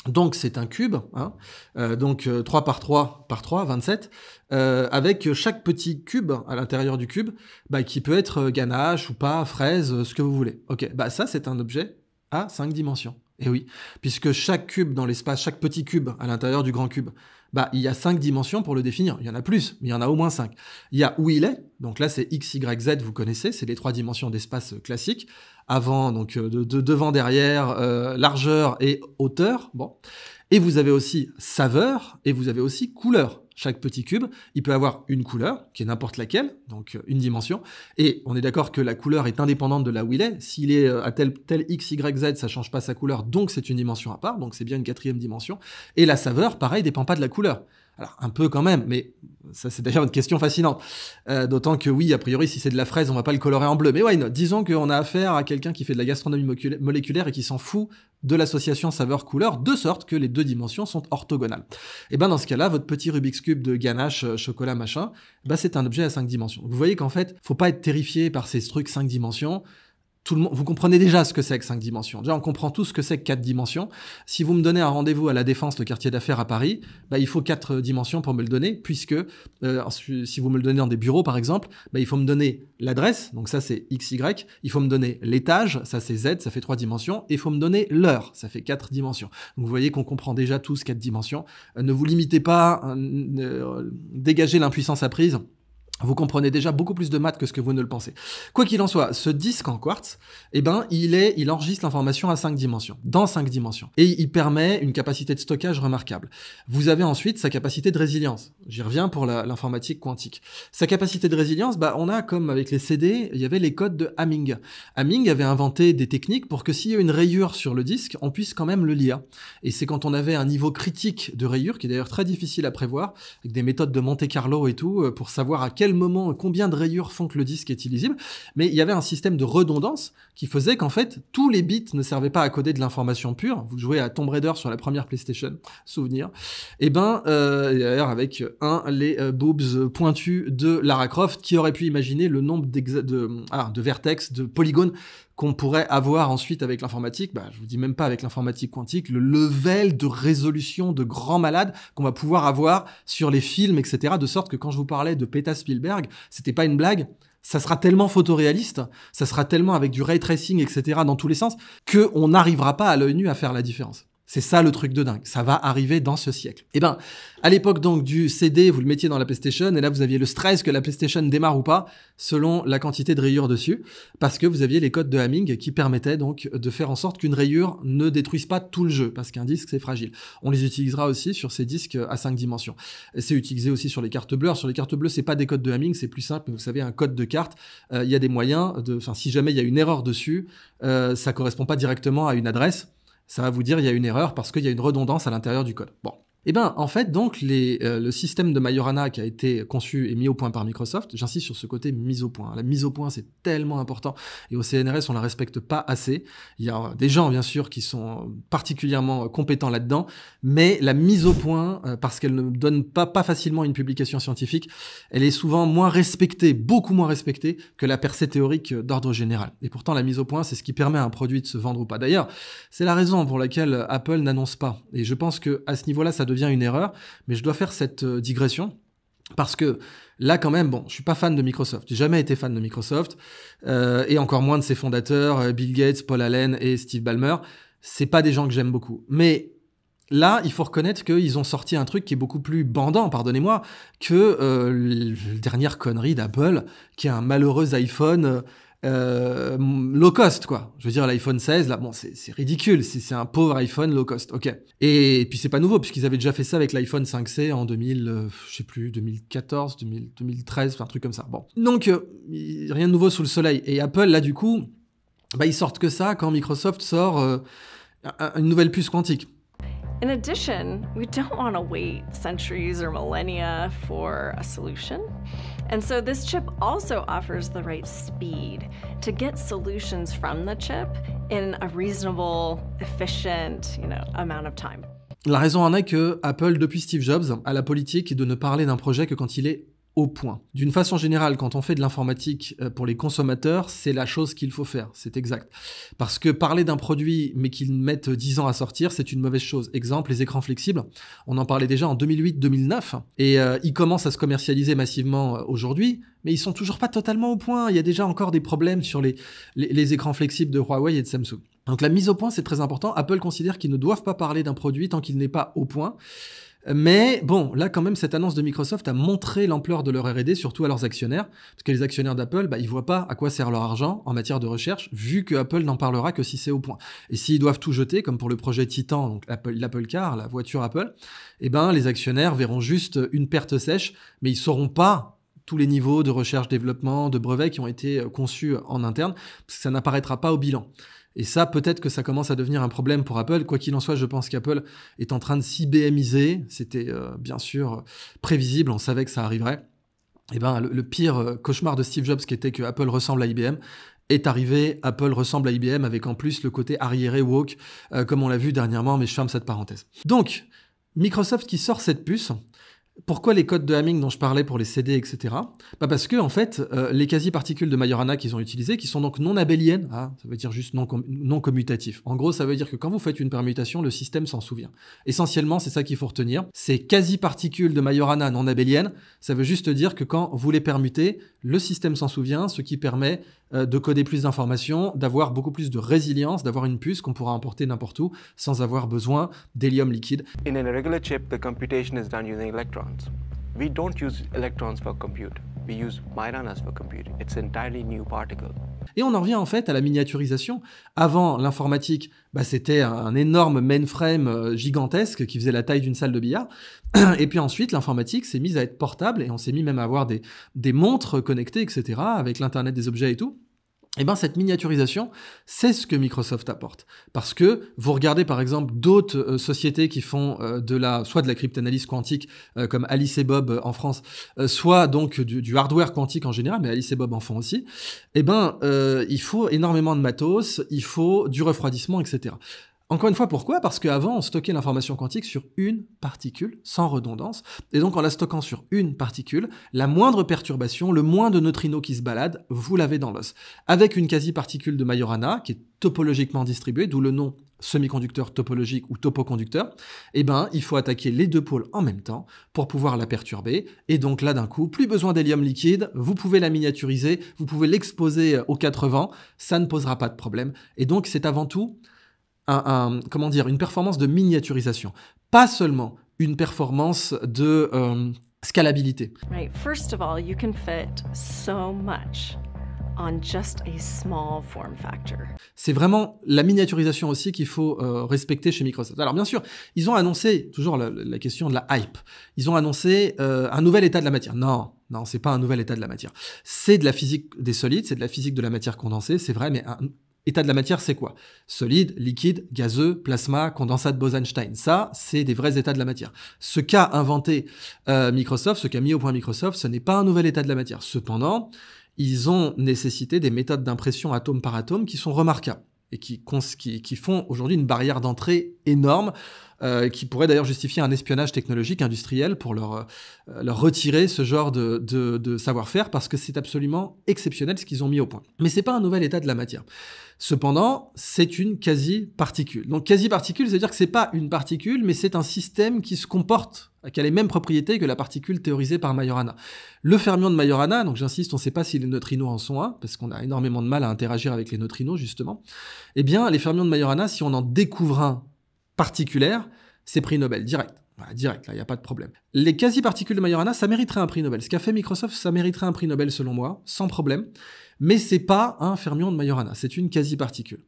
Donc c'est un cube, hein, donc 3 par 3 par 3, 27, avec chaque petit cube à l'intérieur du cube, qui peut être ganache ou pas, fraise, ce que vous voulez. Ok, ça c'est un objet à 5 dimensions. Et oui, puisque chaque cube dans l'espace, chaque petit cube à l'intérieur du grand cube, il y a 5 dimensions pour le définir. Il y en a plus, mais il y en a au moins 5. Il y a où il est, donc là c'est X, Y, Z, vous connaissez, c'est les 3 dimensions d'espace classique. Avant, donc de devant, derrière, largeur et hauteur. Bon. Et vous avez aussi saveur et vous avez aussi couleur. Chaque petit cube, il peut avoir une couleur, qui est n'importe laquelle, donc une dimension, et on est d'accord que la couleur est indépendante de là où il est. S'il est à tel X, Y, Z, ça change pas sa couleur, donc c'est une dimension à part, donc c'est bien une 4e dimension. Et la saveur, pareil, dépend pas de la couleur. Alors, un peu quand même, mais ça, c'est d'ailleurs une question fascinante. D'autant que oui, a priori, si c'est de la fraise, on va pas le colorer en bleu. Mais ouais, disons qu'on a affaire à quelqu'un qui fait de la gastronomie moléculaire et qui s'en fout de l'association saveur-couleur, de sorte que les 2 dimensions sont orthogonales. Et dans ce cas-là, votre petit Rubik's Cube de ganache, chocolat, machin, c'est un objet à 5 dimensions. Vous voyez qu'en fait, faut pas être terrifié par ces trucs 5 dimensions. Tout le monde, vous comprenez déjà ce que c'est que 5 dimensions. Déjà, on comprend tout ce que c'est que 4 dimensions. Si vous me donnez un rendez-vous à La Défense, le quartier d'affaires à Paris, il faut 4 dimensions pour me le donner, puisque si vous me le donnez dans des bureaux, par exemple, il faut me donner l'adresse, donc ça c'est XY, il faut me donner l'étage, ça c'est Z, ça fait 3 dimensions, et il faut me donner l'heure, ça fait 4 dimensions. Donc vous voyez qu'on comprend déjà tous 4 dimensions. Ne vous limitez pas, dégagez l'impuissance apprise. Vous comprenez déjà beaucoup plus de maths que ce que vous ne le pensez. Quoi qu'il en soit, ce disque en quartz, il enregistre l'information à 5 dimensions, dans 5 dimensions. Et il permet une capacité de stockage remarquable. Vous avez ensuite sa capacité de résilience. J'y reviens pour l'informatique quantique. Sa capacité de résilience, on a, comme avec les CD, il y avait les codes de Hamming. Hamming avait inventé des techniques pour que s'il y a une rayure sur le disque, on puisse quand même le lire. Et c'est quand on avait un niveau critique de rayure, qui est d'ailleurs très difficile à prévoir, avec des méthodes de Monte Carlo et tout, pour savoir à quel moment, combien de rayures font que le disque est illisible, mais il y avait un système de redondance qui faisait qu'en fait, tous les bits ne servaient pas à coder de l'information pure. Vous jouez à Tomb Raider sur la première PlayStation, souvenir. D'ailleurs avec les boobs pointus de Lara Croft, qui aurait pu imaginer le nombre de vertex, de polygones qu'on pourrait avoir ensuite avec l'informatique. Je vous dis même pas avec l'informatique quantique, le level de résolution de grands malades qu'on va pouvoir avoir sur les films, etc. De sorte que quand je vous parlais de Peta Spielberg, c'était pas une blague. Ça sera tellement photoréaliste, ça sera tellement avec du ray tracing, etc. dans tous les sens, qu'on n'arrivera pas à l'œil nu à faire la différence. C'est ça le truc de dingue. Ça va arriver dans ce siècle. Et ben, à l'époque donc du CD, vous le mettiez dans la PlayStation et là vous aviez le stress que la PlayStation démarre ou pas selon la quantité de rayures dessus parce que vous aviez les codes de Hamming qui permettaient donc de faire en sorte qu'une rayure ne détruise pas tout le jeu parce qu'un disque c'est fragile. On les utilisera aussi sur ces disques à 5 dimensions. Et c'est utilisé aussi sur les cartes bleues. Sur les cartes bleues, c'est pas des codes de Hamming, c'est plus simple. Vous savez, un code de carte, il y a des moyens si jamais il y a une erreur dessus, ça correspond pas directement à une adresse. Ça va vous dire il y a une erreur parce qu'il y a une redondance à l'intérieur du code. Bon. Eh ben, en fait, donc, le système de Majorana qui a été conçu et mis au point par Microsoft, j'insiste sur ce côté mise au point. La mise au point, c'est tellement important. Et au CNRS, on la respecte pas assez. Il y a des gens, bien sûr, qui sont particulièrement compétents là-dedans, mais la mise au point, parce qu'elle ne donne pas facilement une publication scientifique, elle est souvent moins respectée, beaucoup moins respectée que la percée théorique d'ordre général. Et pourtant, la mise au point, c'est ce qui permet à un produit de se vendre ou pas. D'ailleurs, c'est la raison pour laquelle Apple n'annonce pas. Et je pense que à ce niveau-là, ça devient une erreur, mais je dois faire cette digression parce que là quand même, bon, je suis pas fan de Microsoft, j'ai jamais été fan de Microsoft et encore moins de ses fondateurs, Bill Gates, Paul Allen et Steve Ballmer. C'est pas des gens que j'aime beaucoup, mais là, il faut reconnaître qu'ils ont sorti un truc qui est beaucoup plus bandant, pardonnez-moi, que la dernière connerie d'Apple, qui est un malheureux iPhone low cost, quoi. Je veux dire, l'iPhone 16, là, bon, c'est ridicule, c'est un pauvre iPhone low cost, ok. Et puis c'est pas nouveau, puisqu'ils avaient déjà fait ça avec l'iPhone 5C en 2014, 2013, enfin un truc comme ça. Bon. Donc, rien de nouveau sous le soleil. Et Apple, là, du coup, bah, ils sortent que ça quand Microsoft sort une nouvelle puce quantique. In addition, we don't want to wait centuries or millennia for a solution. And so this chip also offers the right speed to get solutions from the chip in a reasonable, efficient, amount of time. La raison en est que Apple, depuis Steve Jobs, a la politique de ne parler d'un projet que quand il est au point. D'une façon générale, quand on fait de l'informatique pour les consommateurs, c'est la chose qu'il faut faire, c'est exact. Parce que parler d'un produit, mais qu'ils mettent 10 ans à sortir, c'est une mauvaise chose. Exemple, les écrans flexibles, on en parlait déjà en 2008-2009, et ils commencent à se commercialiser massivement aujourd'hui, mais ils sont toujours pas totalement au point. Il y a déjà encore des problèmes sur les écrans flexibles de Huawei et de Samsung. Donc la mise au point, c'est très important. Apple considère qu'ils ne doivent pas parler d'un produit tant qu'il n'est pas au point. Mais bon, là quand même, cette annonce de Microsoft a montré l'ampleur de leur R&D, surtout à leurs actionnaires, parce que les actionnaires d'Apple, ils voient pas à quoi sert leur argent en matière de recherche, vu que Apple n'en parlera que si c'est au point. Et s'ils doivent tout jeter, comme pour le projet Titan, donc l'Apple Car, la voiture Apple, les actionnaires verront juste une perte sèche, mais ils sauront pas tous les niveaux de recherche-développement, de brevets qui ont été conçus en interne, parce que ça n'apparaîtra pas au bilan. Et ça, peut-être que ça commence à devenir un problème pour Apple. Quoi qu'il en soit, je pense qu'Apple est en train de s'IBMiser. C'était bien sûr prévisible, on savait que ça arriverait. Et le pire cauchemar de Steve Jobs, qui était que Apple ressemble à IBM, est arrivé. Apple ressemble à IBM avec en plus le côté arriéré woke, comme on l'a vu dernièrement, mais je ferme cette parenthèse. Donc, Microsoft qui sort cette puce. Pourquoi les codes de Hamming dont je parlais pour les CD, etc. Parce que, en fait, les quasi-particules de Majorana qu'ils ont utilisées, qui sont donc non abéliennes, ça veut dire juste non commutatifs. En gros, ça veut dire que quand vous faites une permutation, le système s'en souvient. Essentiellement, c'est ça qu'il faut retenir. Ces quasi-particules de Majorana non abéliennes, ça veut juste dire que quand vous les permutez, le système s'en souvient, ce qui permet de coder plus d'informations, d'avoir beaucoup plus de résilience, d'avoir une puce qu'on pourra emporter n'importe où sans avoir besoin d'hélium liquide. In a regular chip, the computation is done using electrons. We don't use electrons for compute. We use Majoranas for compute. It's an entirely new particle. Et on en revient en fait à la miniaturisation. Avant, l'informatique, c'était un énorme mainframe gigantesque qui faisait la taille d'une salle de billard. Et puis ensuite, l'informatique s'est mise à être portable et on s'est mis même à avoir des montres connectées, etc., avec l'Internet des objets et tout. Cette miniaturisation, c'est ce que Microsoft apporte. Parce que vous regardez par exemple d'autres sociétés qui font soit de la cryptanalyse quantique comme Alice et Bob en France, soit donc du hardware quantique en général, mais Alice et Bob en font aussi. Il faut énormément de matos, il faut du refroidissement, etc. Encore une fois, pourquoi ? Parce qu'avant, on stockait l'information quantique sur une particule, sans redondance. Et donc, en la stockant sur une particule, la moindre perturbation, le moins de neutrinos qui se baladent, vous l'avez dans l'os. Avec une quasi-particule de Majorana, qui est topologiquement distribuée, d'où le nom semi-conducteur topologique ou topoconducteur, il faut attaquer les deux pôles en même temps pour pouvoir la perturber. Et donc là, d'un coup, plus besoin d'hélium liquide, vous pouvez la miniaturiser, vous pouvez l'exposer aux quatre vents, ça ne posera pas de problème. Et donc, c'est avant tout comment dire, une performance de miniaturisation, pas seulement une performance de scalabilité. Right. First of all, you can fit so much on just a small form factor. C'est vraiment la miniaturisation aussi qu'il faut respecter chez Microsoft. Alors bien sûr, ils ont annoncé, toujours la question de la hype, ils ont annoncé un nouvel état de la matière. Non, c'est pas un nouvel état de la matière. C'est de la physique des solides, c'est de la physique de la matière condensée, c'est vrai, mais un état de la matière, c'est quoi? Solide, liquide, gazeux, plasma, condensat de Bose-Einstein. Ça, c'est des vrais états de la matière. Ce qu'a inventé Microsoft, ce qu'a mis au point Microsoft, ce n'est pas un nouvel état de la matière. Cependant, ils ont nécessité des méthodes d'impression atome par atome qui sont remarquables et qui font aujourd'hui une barrière d'entrée énorme, qui pourrait d'ailleurs justifier un espionnage technologique industriel pour leur retirer ce genre de savoir-faire, parce que c'est absolument exceptionnel ce qu'ils ont mis au point. Mais c'est pas un nouvel état de la matière. Cependant, c'est une quasi-particule. Donc quasi-particule, c'est-à-dire que c'est pas une particule, mais c'est un système qui se comporte, qui a les mêmes propriétés que la particule théorisée par Majorana. Le fermion de Majorana, donc j'insiste, on ne sait pas si les neutrinos en sont un, parce qu'on a énormément de mal à interagir avec les neutrinos, justement. Eh bien, les fermions de Majorana, si on en découvre un particulaire, c'est prix Nobel, direct. Voilà, direct, là, il n'y a pas de problème. Les quasi-particules de Majorana, ça mériterait un prix Nobel. Ce qu'a fait Microsoft, ça mériterait un prix Nobel, selon moi, sans problème. Mais c'est pas un fermion de Majorana, c'est une quasi-particule.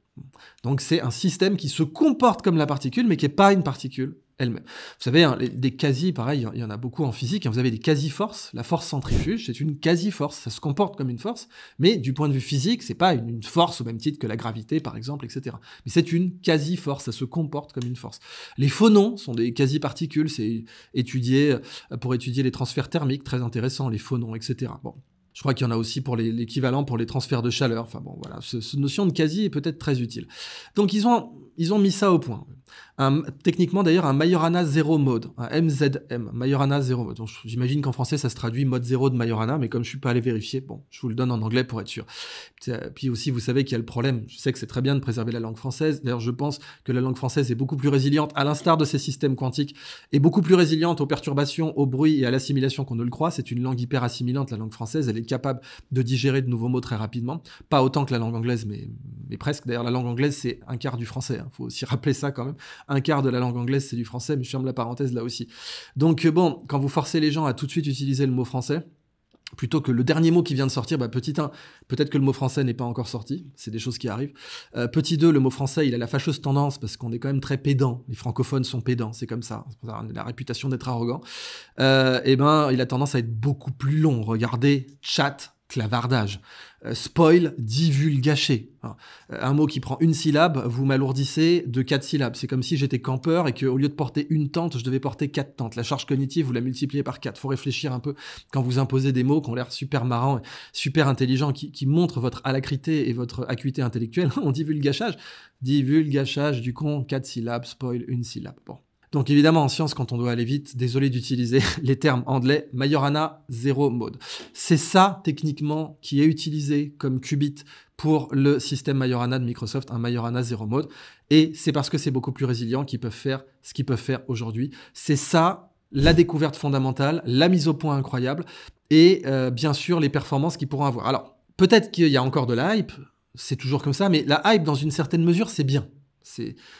Donc c'est un système qui se comporte comme la particule, mais qui n'est pas une particule elle-même. Vous savez, hein, des quasi, pareil, il y en a beaucoup en physique, hein, vous avez des quasi-forces, la force centrifuge, c'est une quasi-force, ça se comporte comme une force, mais du point de vue physique, c'est pas une force au même titre que la gravité, par exemple, etc. Mais c'est une quasi-force, ça se comporte comme une force. Les phonons sont des quasi-particules, c'est étudié pour étudier les transferts thermiques, très intéressant, les phonons, etc. Bon. Je crois qu'il y en a aussi pour l'équivalent pour les transferts de chaleur. Enfin bon, voilà, cette notion de quasi est peut-être très utile. Donc ils ont mis ça au point. Techniquement d'ailleurs un Majorana Zero Mode, un MZM, Majorana Zero Mode. Donc, j'imagine qu'en français ça se traduit mode zéro de Majorana, mais comme je suis pas allé vérifier, bon, je vous le donne en anglais pour être sûr. Puis aussi vous savez qu'il y a le problème, je sais que c'est très bien de préserver la langue française, d'ailleurs je pense que la langue française est beaucoup plus résiliente, à l'instar de ces systèmes quantiques, et beaucoup plus résiliente aux perturbations, au bruit et à l'assimilation qu'on ne le croit. C'est une langue hyper assimilante, la langue française, elle est capable de digérer de nouveaux mots très rapidement, pas autant que la langue anglaise, mais presque. D'ailleurs la langue anglaise c'est un quart du français, hein. Faut aussi rappeler ça quand même. Un quart de la langue anglaise, c'est du français, mais je ferme la parenthèse là aussi. Donc bon, quand vous forcez les gens à tout de suite utiliser le mot français, plutôt que le dernier mot qui vient de sortir, petit 1, peut-être que le mot français n'est pas encore sorti, c'est des choses qui arrivent. Petit 2, le mot français, il a la fâcheuse tendance, parce qu'on est quand même très pédant, les francophones sont pédants, c'est comme ça, on a la réputation d'être arrogant. Il a tendance à être beaucoup plus long. Regardez, chat, clavardage. Spoil, divulgacher. Un mot qui prend une syllabe, vous m'alourdissez de 4 syllabes. C'est comme si j'étais campeur et qu'au lieu de porter une tente, je devais porter 4 tentes. La charge cognitive, vous la multipliez par 4. Faut réfléchir un peu quand vous imposez des mots qui ont l'air super marrants, super intelligents, qui montrent votre alacrité et votre acuité intellectuelle. On divulgachage. Divulgachage du con, 4 syllabes, spoil, une syllabe. Bon. Donc évidemment, en science, quand on doit aller vite, désolé d'utiliser les termes anglais, Majorana Zero Mode. C'est ça, techniquement, qui est utilisé comme qubit pour le système Majorana de Microsoft, un Majorana Zero Mode. Et c'est parce que c'est beaucoup plus résilient qu'ils peuvent faire ce qu'ils peuvent faire aujourd'hui. C'est ça, la découverte fondamentale, la mise au point incroyable, et bien sûr, les performances qu'ils pourront avoir. Alors, peut-être qu'il y a encore de la hype, c'est toujours comme ça, mais la hype, dans une certaine mesure, c'est bien.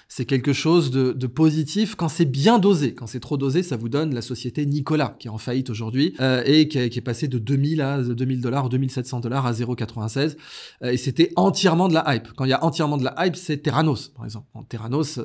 C'est quelque chose de positif quand c'est bien dosé. Quand c'est trop dosé, ça vous donne la société Nikola, qui est en faillite aujourd'hui, et qui est passée de 2000 à $2000, $2700 à 0,96. Et c'était entièrement de la hype. Quand il y a entièrement de la hype, c'est Theranos, par exemple. En Theranos,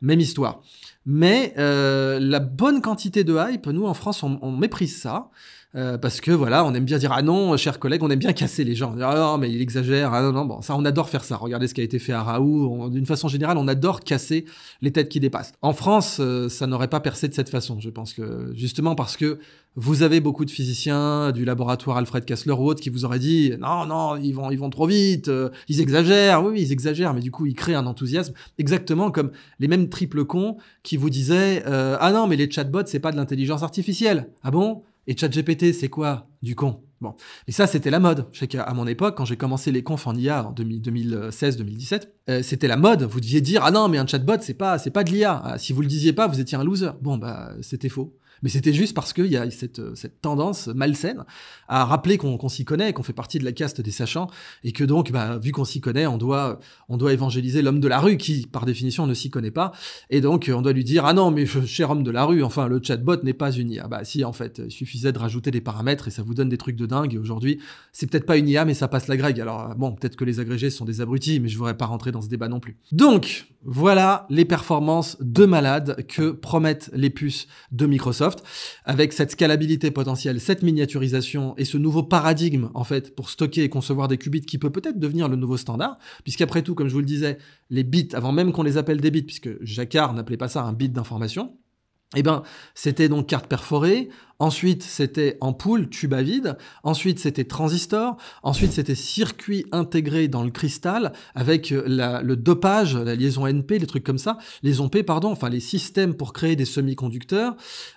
même histoire. Mais la bonne quantité de hype, nous, en France, on méprise ça. Parce que voilà, on aime bien dire ah non, chers collègues, on aime bien casser les gens. Ah non, mais il exagère. Ah non, bon, ça, on adore faire ça. Regardez ce qui a été fait à Raoult. D'une façon générale, on adore casser les têtes qui dépassent. En France, ça n'aurait pas percé de cette façon, je pense que justement parce que vous avez beaucoup de physiciens du laboratoire Alfred Kessler ou autres qui vous auraient dit non, ils vont trop vite, ils exagèrent. Oui, ils exagèrent, mais du coup, ils créent un enthousiasme. Exactement comme les mêmes triples cons qui vous disaient ah non, mais les chatbots, c'est pas de l'intelligence artificielle. Ah bon? Et ChatGPT, c'est quoi? Du con. Bon. Et ça, c'était la mode. Je sais qu'à mon époque, quand j'ai commencé les confs en IA en 2016-2017, c'était la mode. Vous deviez dire, ah non, mais un chatbot, c'est pas de l'IA. Ah, si vous le disiez pas, vous étiez un loser. Bon, c'était faux. Mais c'était juste parce qu'il y a cette tendance malsaine à rappeler qu'on s'y connaît, qu'on fait partie de la caste des sachants, et que donc, vu qu'on s'y connaît, on doit évangéliser l'homme de la rue qui, par définition, ne s'y connaît pas. Et donc, on doit lui dire « Ah non, mais cher homme de la rue, enfin, le chatbot n'est pas une IA. » Bah si, en fait, il suffisait de rajouter des paramètres et ça vous donne des trucs de dingue. Et aujourd'hui, c'est peut-être pas une IA, mais ça passe la grecque. Alors bon, peut-être que les agrégés sont des abrutis, mais je voudrais pas rentrer dans ce débat non plus. Donc, voilà les performances de malade que promettent les puces de Microsoft, avec cette scalabilité potentielle, cette miniaturisation et ce nouveau paradigme, en fait, pour stocker et concevoir des qubits qui peut peut-être devenir le nouveau standard, puisqu'après tout, comme je vous le disais, les bits, avant même qu'on les appelle des bits, puisque Jacquard n'appelait pas ça un bit d'information, eh ben, c'était donc carte perforée, ensuite c'était ampoule, tube à vide, ensuite c'était transistor, ensuite c'était circuit intégré dans le cristal avec le dopage, la liaison NP, les trucs comme ça, liaison P, pardon, enfin les systèmes pour créer des semi-conducteurs,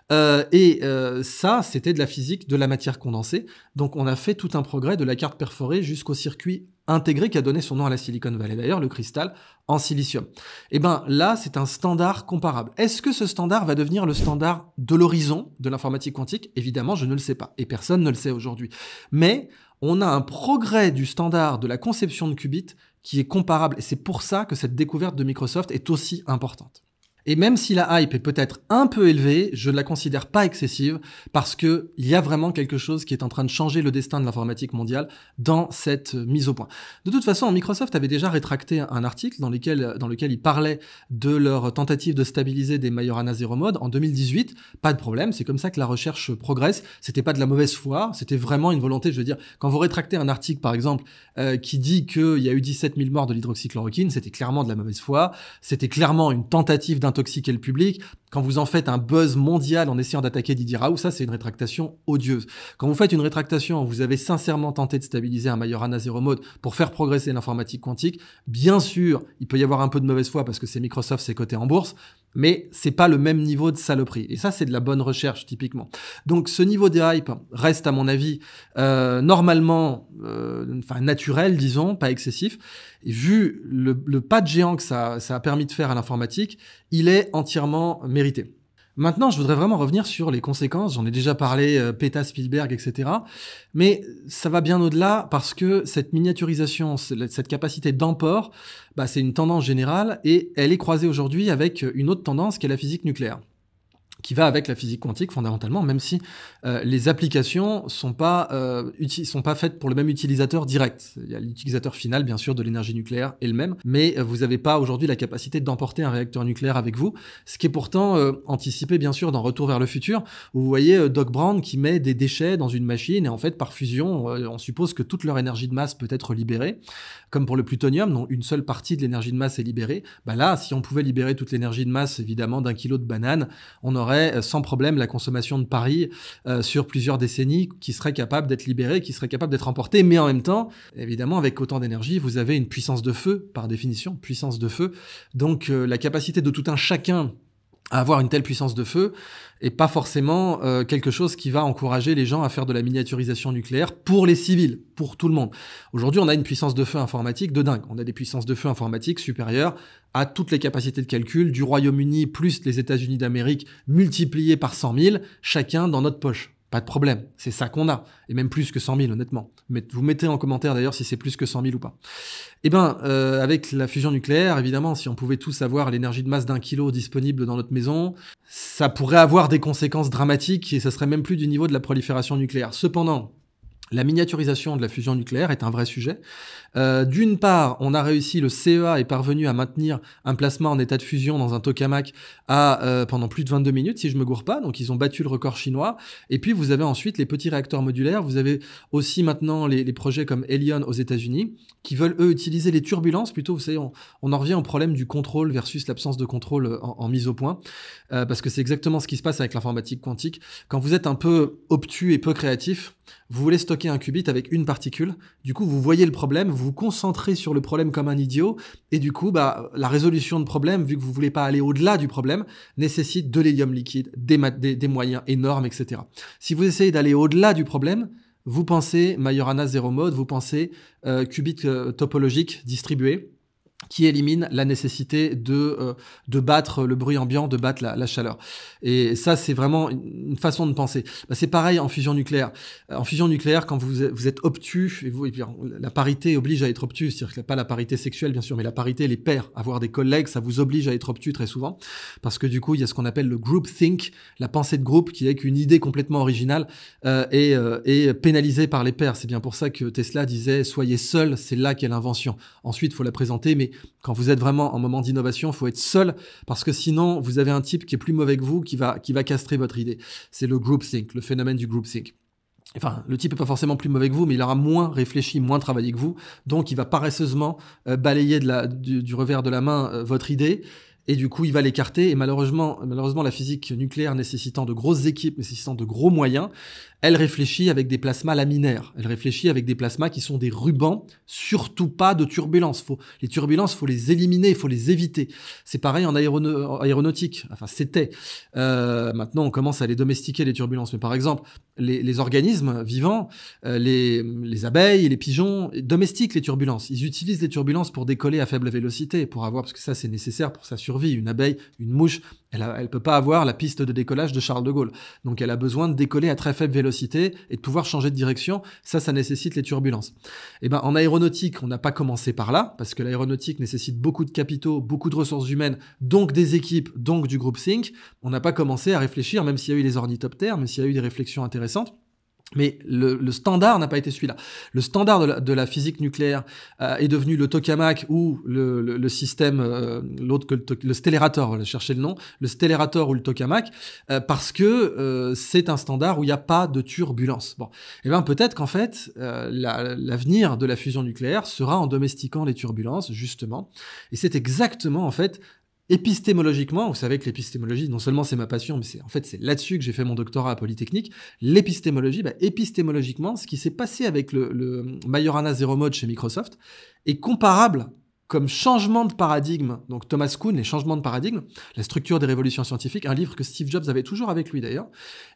ça c'était de la physique de la matière condensée, donc on a fait tout un progrès de la carte perforée jusqu'au circuit intégré qui a donné son nom à la Silicon Valley, d'ailleurs le cristal en silicium. Et ben là, c'est un standard comparable. Est-ce que ce standard va devenir le standard de l'horizon de l'informatique quantique? Évidemment, je ne le sais pas, et personne ne le sait aujourd'hui. Mais on a un progrès du standard de la conception de qubits qui est comparable, et c'est pour ça que cette découverte de Microsoft est aussi importante. Et même si la hype est peut-être un peu élevée, je ne la considère pas excessive parce que il y a vraiment quelque chose qui est en train de changer le destin de l'informatique mondiale dans cette mise au point. De toute façon, Microsoft avait déjà rétracté un article dans lequel il parlait de leur tentative de stabiliser des Majorana Zero Mode en 2018. Pas de problème, c'est comme ça que la recherche progresse. C'était pas de la mauvaise foi, c'était vraiment une volonté, je veux dire, quand vous rétractez un article par exemple qui dit qu'il y a eu 17 000 morts de l'hydroxychloroquine, c'était clairement de la mauvaise foi, c'était clairement une tentative d'intoxiquer le public. Quand vous en faites un buzz mondial en essayant d'attaquer Didier Raoult, ça c'est une rétractation odieuse. Quand vous faites une rétractation où vous avez sincèrement tenté de stabiliser un Majorana Zero Mode pour faire progresser l'informatique quantique, bien sûr, il peut y avoir un peu de mauvaise foi parce que c'est Microsoft, c'est coté en bourse, mais c'est pas le même niveau de saloperie. Et ça, c'est de la bonne recherche, typiquement. Donc, ce niveau de hype reste, à mon avis, normalement, naturel, disons, pas excessif. Et vu le pas de géant que ça a permis de faire à l'informatique, il est entièrement mérité. Maintenant, je voudrais vraiment revenir sur les conséquences. J'en ai déjà parlé, PETA, Spielberg, etc. Mais ça va bien au-delà parce que cette miniaturisation, cette capacité d'emport, c'est une tendance générale et elle est croisée aujourd'hui avec une autre tendance qui est la physique nucléaire, qui va avec la physique quantique fondamentalement, même si les applications sont pas faites pour le même utilisateur direct. Il y a l'utilisateur final, bien sûr, de l'énergie nucléaire est le même, mais vous n'avez pas aujourd'hui la capacité d'emporter un réacteur nucléaire avec vous, ce qui est pourtant anticipé, bien sûr, dans Retour vers le futur, où vous voyez Doc Brown qui met des déchets dans une machine, et en fait, par fusion, on suppose que toute leur énergie de masse peut être libérée, comme pour le plutonium, dont une seule partie de l'énergie de masse est libérée. Là, si on pouvait libérer toute l'énergie de masse, évidemment, d'1 kilo de banane, on aurait sans problème la consommation de Paris sur plusieurs décennies qui serait capable d'être libérée, qui serait capable d'être emportée, mais en même temps, évidemment, avec autant d'énergie, vous avez une puissance de feu, par définition, puissance de feu. Donc, la capacité de tout un chacun à avoir une telle puissance de feu et pas forcément quelque chose qui va encourager les gens à faire de la miniaturisation nucléaire pour les civils, pour tout le monde. Aujourd'hui, on a une puissance de feu informatique de dingue. On a des puissances de feu informatiques supérieures à toutes les capacités de calcul du Royaume-Uni plus les États-Unis d'Amérique multipliées par 100 000, chacun dans notre poche. Pas de problème, c'est ça qu'on a, et même plus que 100 000 honnêtement. Mais vous mettez en commentaire d'ailleurs si c'est plus que 100 000 ou pas. Avec la fusion nucléaire, évidemment, si on pouvait tous avoir l'énergie de masse d'1 kilo disponible dans notre maison, ça pourrait avoir des conséquences dramatiques et ça serait même plus du niveau de la prolifération nucléaire. Cependant, la miniaturisation de la fusion nucléaire est un vrai sujet. D'une part, on a réussi, le CEA est parvenu à maintenir un plasma en état de fusion dans un tokamak pendant plus de 22 minutes, si je me gourre pas. Donc, ils ont battu le record chinois. Et puis, vous avez ensuite les petits réacteurs modulaires. Vous avez aussi maintenant les projets comme Helion aux États-Unis qui veulent, eux, utiliser les turbulences. Plutôt, vous savez, on en revient au problème du contrôle versus l'absence de contrôle en mise au point. Parce que c'est exactement ce qui se passe avec l'informatique quantique. Quand vous êtes un peu obtus et peu créatif, vous voulez stocker un qubit avec une particule. Du coup, vous voyez le problème, vous vous concentrez sur le problème comme un idiot, et du coup, la résolution de problème, vu que vous voulez pas aller au-delà du problème, nécessite de l'hélium liquide, des moyens énormes, etc. Si vous essayez d'aller au-delà du problème, vous pensez Majorana Zero Mode, vous pensez qubit topologique distribué, qui élimine la nécessité de battre le bruit ambiant, de battre la chaleur. Et ça, c'est vraiment une façon de penser. C'est pareil en fusion nucléaire. En fusion nucléaire, quand vous êtes obtus, et puis la parité oblige à être obtus, c'est-à-dire que pas la parité sexuelle, bien sûr, mais la parité, les pairs, avoir des collègues, ça vous oblige à être obtus très souvent, parce que du coup, il y a ce qu'on appelle le groupthink, la pensée de groupe, qui est qu'une idée complètement originale est pénalisée par les pairs. C'est bien pour ça que Tesla disait « Soyez seul, c'est là qu'est l'invention ». Ensuite, il faut la présenter, mais quand vous êtes vraiment en moment d'innovation, il faut être seul, parce que sinon, vous avez un type qui est plus mauvais que vous, qui va castrer votre idée. C'est le groupthink, le phénomène du groupthink. Enfin, le type est pas forcément plus mauvais que vous, mais il aura moins réfléchi, moins travaillé que vous, donc il va paresseusement balayer du revers de la main votre idée, et du coup, il va l'écarter, et malheureusement, la physique nucléaire nécessitant de grosses équipes, nécessitant de gros moyens, elle réfléchit avec des plasmas laminaires. Elle réfléchit avec des plasmas qui sont des rubans, surtout pas de turbulences. Les turbulences, faut les éliminer, il faut les éviter. C'est pareil en aéronautique. Enfin, c'était. Maintenant, on commence à les domestiquer, les turbulences. Mais par exemple, les organismes vivants, les abeilles et les pigeons domestiquent les turbulences. Ils utilisent les turbulences pour décoller à faible vélocité, parce que ça, c'est nécessaire pour sa survie. Une abeille, une mouche, elle peut pas avoir la piste de décollage de Charles de Gaulle. Donc, elle a besoin de décoller à très faible vélocité et de pouvoir changer de direction. Ça nécessite les turbulences. Et ben, en aéronautique, on n'a pas commencé par là, parce que l'aéronautique nécessite beaucoup de capitaux, beaucoup de ressources humaines, donc des équipes, donc du groupthink. On n'a pas commencé à réfléchir, même s'il y a eu les ornithoptères, même s'il y a eu des réflexions intéressantes. Mais le standard n'a pas été celui-là. Le standard de la physique nucléaire est devenu le tokamak ou le système, l'autre que le stellator, voilà, chercher le nom, le stellator ou le tokamak, parce que c'est un standard où il n'y a pas de turbulence. Bon, et ben peut-être qu'en fait, l'avenir de la fusion nucléaire sera en domestiquant les turbulences, justement. Et c'est exactement, en fait, épistémologiquement, vous savez que l'épistémologie, non seulement c'est ma passion, mais c'est là-dessus que j'ai fait mon doctorat à Polytechnique. L'épistémologie, épistémologiquement, ce qui s'est passé avec le Majorana Zero Mode chez Microsoft est comparable comme changement de paradigme. Donc Thomas Kuhn, les changements de paradigme, la structure des révolutions scientifiques, un livre que Steve Jobs avait toujours avec lui d'ailleurs.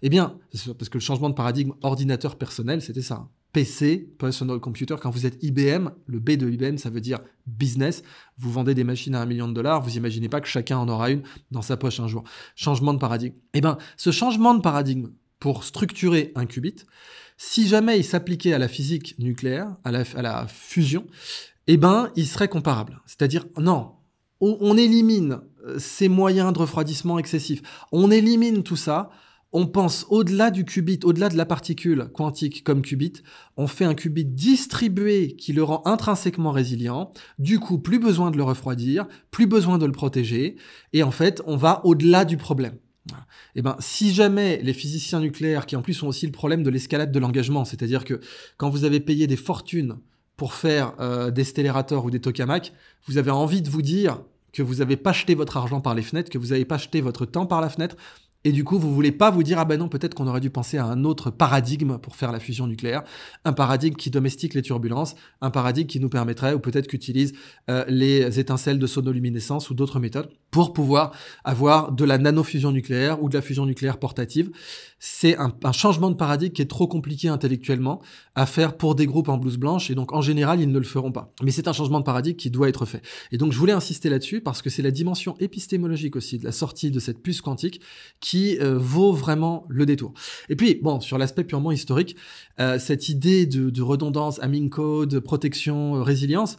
Eh bien, parce que le changement de paradigme ordinateur personnel, c'était ça. PC, Personal Computer, quand vous êtes IBM, le B de IBM, ça veut dire business. Vous vendez des machines à $1 million, vous imaginez pas que chacun en aura une dans sa poche un jour. Changement de paradigme. Eh bien, ce changement de paradigme pour structurer un qubit, si jamais il s'appliquait à la physique nucléaire, à la fusion, eh ben, il serait comparable. C'est-à-dire, non, on élimine ces moyens de refroidissement excessifs, on élimine tout ça, on pense au-delà du qubit, au-delà de la particule quantique comme qubit, on fait un qubit distribué qui le rend intrinsèquement résilient, du coup, plus besoin de le refroidir, plus besoin de le protéger, et en fait, on va au-delà du problème. Et ben, si jamais les physiciens nucléaires, qui en plus ont aussi le problème de l'escalade de l'engagement, c'est-à-dire que quand vous avez payé des fortunes pour faire des stellarators ou des tokamaks, vous avez envie de vous dire que vous n'avez pas jeté votre argent par les fenêtres, que vous n'avez pas jeté votre temps par la fenêtre, et du coup, vous voulez pas vous dire « Ah ben non, peut-être qu'on aurait dû penser à un autre paradigme pour faire la fusion nucléaire, un paradigme qui domestique les turbulences, un paradigme qui nous permettrait, ou peut-être qu'utilise les étincelles de sonoluminescence ou d'autres méthodes pour pouvoir avoir de la nanofusion nucléaire ou de la fusion nucléaire portative. » C'est un changement de paradigme qui est trop compliqué intellectuellement à faire pour des groupes en blouse blanche, et donc en général, ils ne le feront pas. Mais c'est un changement de paradigme qui doit être fait. Et donc, je voulais insister là-dessus parce que c'est la dimension épistémologique aussi de la sortie de cette puce quantique qui vaut vraiment le détour. Et puis, bon, sur l'aspect purement historique, cette idée de redondance, Hamming code, protection, résilience,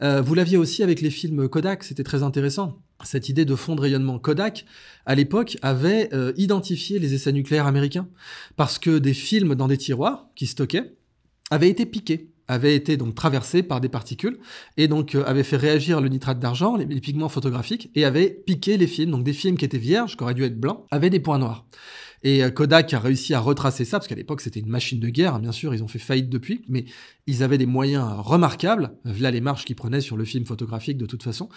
vous l'aviez aussi avec les films Kodak, c'était très intéressant. Cette idée de fond de rayonnement Kodak, à l'époque, avait identifié les essais nucléaires américains parce que des films dans des tiroirs qui stockaient avaient été piqués, avaient été donc traversés par des particules et donc avaient fait réagir le nitrate d'argent, les pigments photographiques, et avaient piqué les films. Donc des films qui étaient vierges, qui auraient dû être blancs, avaient des points noirs. Et Kodak a réussi à retracer ça, parce qu'à l'époque c'était une machine de guerre, hein, bien sûr, ils ont fait faillite depuis, mais ils avaient des moyens remarquables, là les marges qu'ils prenaient sur le film photographique de toute façon,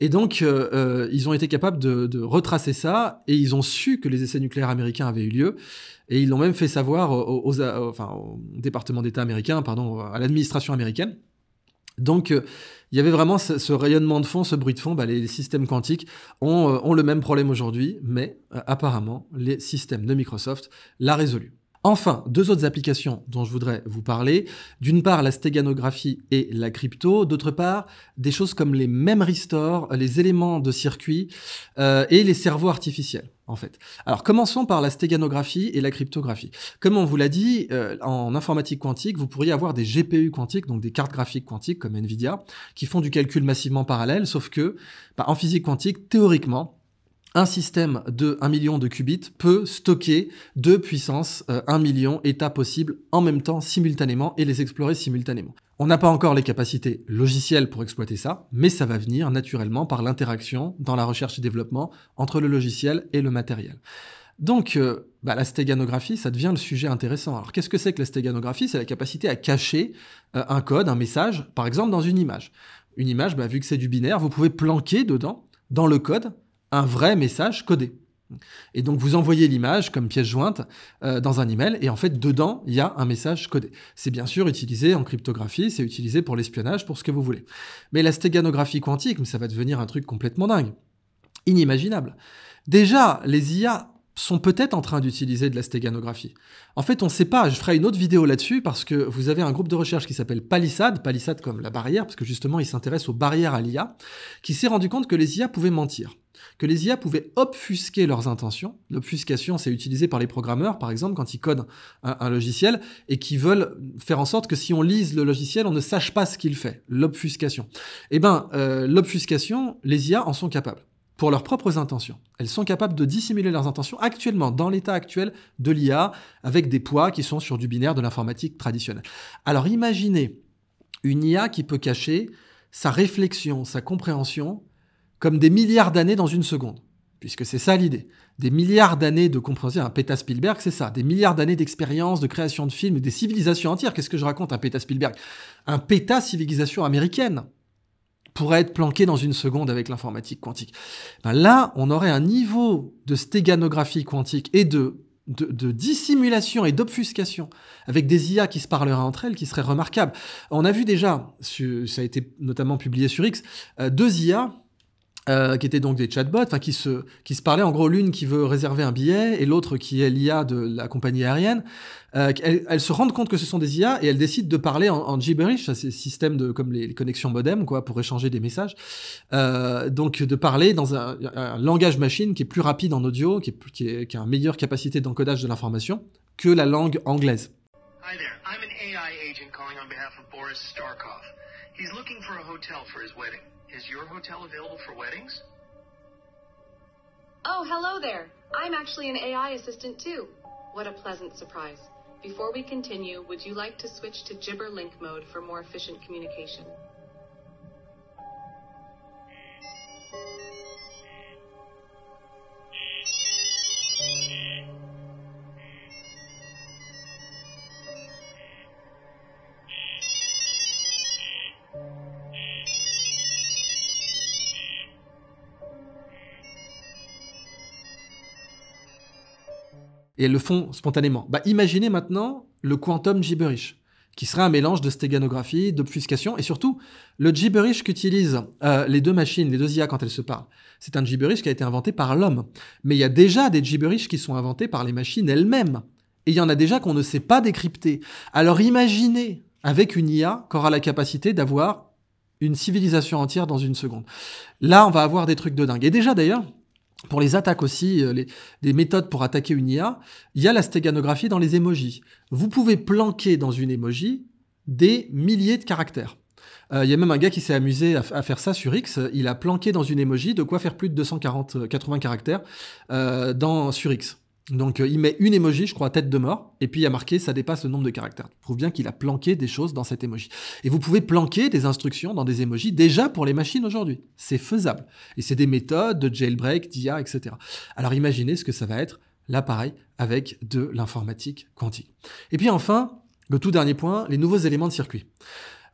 et donc ils ont été capables de retracer ça, et ils ont su que les essais nucléaires américains avaient eu lieu, et ils l'ont même fait savoir au département d'État américain, à l'administration américaine. Donc, il y avait vraiment ce rayonnement de fond, ce bruit de fond. Les systèmes quantiques ont le même problème aujourd'hui, mais apparemment, les systèmes de Microsoft l'a résolu. Enfin, 2 autres applications dont je voudrais vous parler. D'une part, la stéganographie et la crypto. D'autre part, des choses comme les memory stores, les éléments de circuit et les cerveaux artificiels, en fait. Alors, commençons par la stéganographie et la cryptographie. Comme on vous l'a dit, en informatique quantique, vous pourriez avoir des GPU quantiques, donc des cartes graphiques quantiques comme NVIDIA, qui font du calcul massivement parallèle, sauf que, en physique quantique, théoriquement, un système de 1 million de qubits peut stocker 2 puissance 1 million états possibles en même temps, simultanément, et les explorer simultanément. On n'a pas encore les capacités logicielles pour exploiter ça, mais ça va venir naturellement par l'interaction dans la recherche et développement entre le logiciel et le matériel. Donc, la stéganographie, ça devient le sujet intéressant. Alors, qu'est-ce que c'est que la stéganographie? C'est la capacité à cacher un code, un message, par exemple dans une image. Une image, vu que c'est du binaire, vous pouvez planquer dedans, dans le code, un vrai message codé. Et donc, vous envoyez l'image comme pièce jointe dans un email, et en fait, dedans, il y a un message codé. C'est bien sûr utilisé en cryptographie, c'est utilisé pour l'espionnage, pour ce que vous voulez. Mais la stéganographie quantique, ça va devenir un truc complètement dingue, inimaginable. Déjà, les IA sont peut-être en train d'utiliser de la stéganographie. En fait, on ne sait pas, je ferai une autre vidéo là-dessus, parce que vous avez un groupe de recherche qui s'appelle Palisade comme la barrière, parce que justement, il s'intéresse aux barrières à l'IA, qui s'est rendu compte que les IA pouvaient mentir, que les IA pouvaient obfusquer leurs intentions. L'obfuscation, c'est utilisé par les programmeurs, par exemple, quand ils codent un logiciel, et qui veulent faire en sorte que si on lise le logiciel, on ne sache pas ce qu'il fait, l'obfuscation. L'obfuscation, les IA en sont capables. Pour leurs propres intentions. Elles sont capables de dissimuler leurs intentions actuellement, dans l'état actuel de l'IA, avec des poids qui sont sur du binaire de l'informatique traditionnelle. Alors imaginez une IA qui peut cacher sa réflexion, sa compréhension, comme des milliards d'années dans une seconde. Puisque c'est ça l'idée. Des milliards d'années de compréhension. Un Péta Spielberg, c'est ça. Des milliards d'années d'expérience, de création de films, des civilisations entières. Qu'est-ce que je raconte, un Péta Spielberg? Un Péta civilisation américaine pourrait être planqué dans une seconde avec l'informatique quantique. Là, on aurait un niveau de stéganographie quantique et de dissimulation et d'obfuscation avec des IA qui se parleraient entre elles qui serait remarquable. On a vu déjà, ça a été notamment publié sur X, 2 IA qui étaient donc des chatbots, qui se parlaient, en gros, l'une qui veut réserver un billet et l'autre qui est l'IA de la compagnie aérienne. Elles se rendent compte que ce sont des IA et elles décident de parler en gibberish, ça c'est système comme les connexions modem, pour échanger des messages. Donc de parler dans un langage machine qui est plus rapide en audio, qui a une meilleure capacité d'encodage de l'information que la langue anglaise. Hi there, I'm an AI agent calling on behalf of Boris Starkov. He's looking for a hotel for his wedding. Is your hotel available for weddings? Oh, hello there. I'm actually an AI assistant too. What a pleasant surprise. Before we continue, would you like to switch to Gibber-Link mode for more efficient communication? Et elles le font spontanément. Imaginez maintenant le quantum gibberish, qui serait un mélange de stéganographie, d'obfuscation, et surtout, le gibberish qu'utilisent les 2 machines, les 2 IA quand elles se parlent. C'est un gibberish qui a été inventé par l'homme. Mais il y a déjà des gibberish qui sont inventés par les machines elles-mêmes. Et il y en a déjà qu'on ne sait pas décrypter. Alors imaginez, avec une IA, qu'aura la capacité d'avoir une civilisation entière dans une seconde. Là, on va avoir des trucs de dingue. Et déjà, d'ailleurs, pour les attaques aussi, des méthodes pour attaquer une IA, il y a la stéganographie dans les emojis. Vous pouvez planquer dans une emoji des milliers de caractères. Il y a même un gars qui s'est amusé à faire ça sur X. Il a planqué dans une emoji de quoi faire plus de 280 caractères sur X. Donc il met une emoji, je crois, tête de mort, et puis il y a marqué « ça dépasse le nombre de caractères ». Ça prouve bien qu'il a planqué des choses dans cette emoji. Et vous pouvez planquer des instructions dans des emojis déjà pour les machines aujourd'hui. C'est faisable. Et c'est des méthodes de jailbreak, d'IA, etc. Alors imaginez ce que ça va être, là pareil, avec de l'informatique quantique. Et puis enfin, le tout dernier point, les nouveaux éléments de circuit.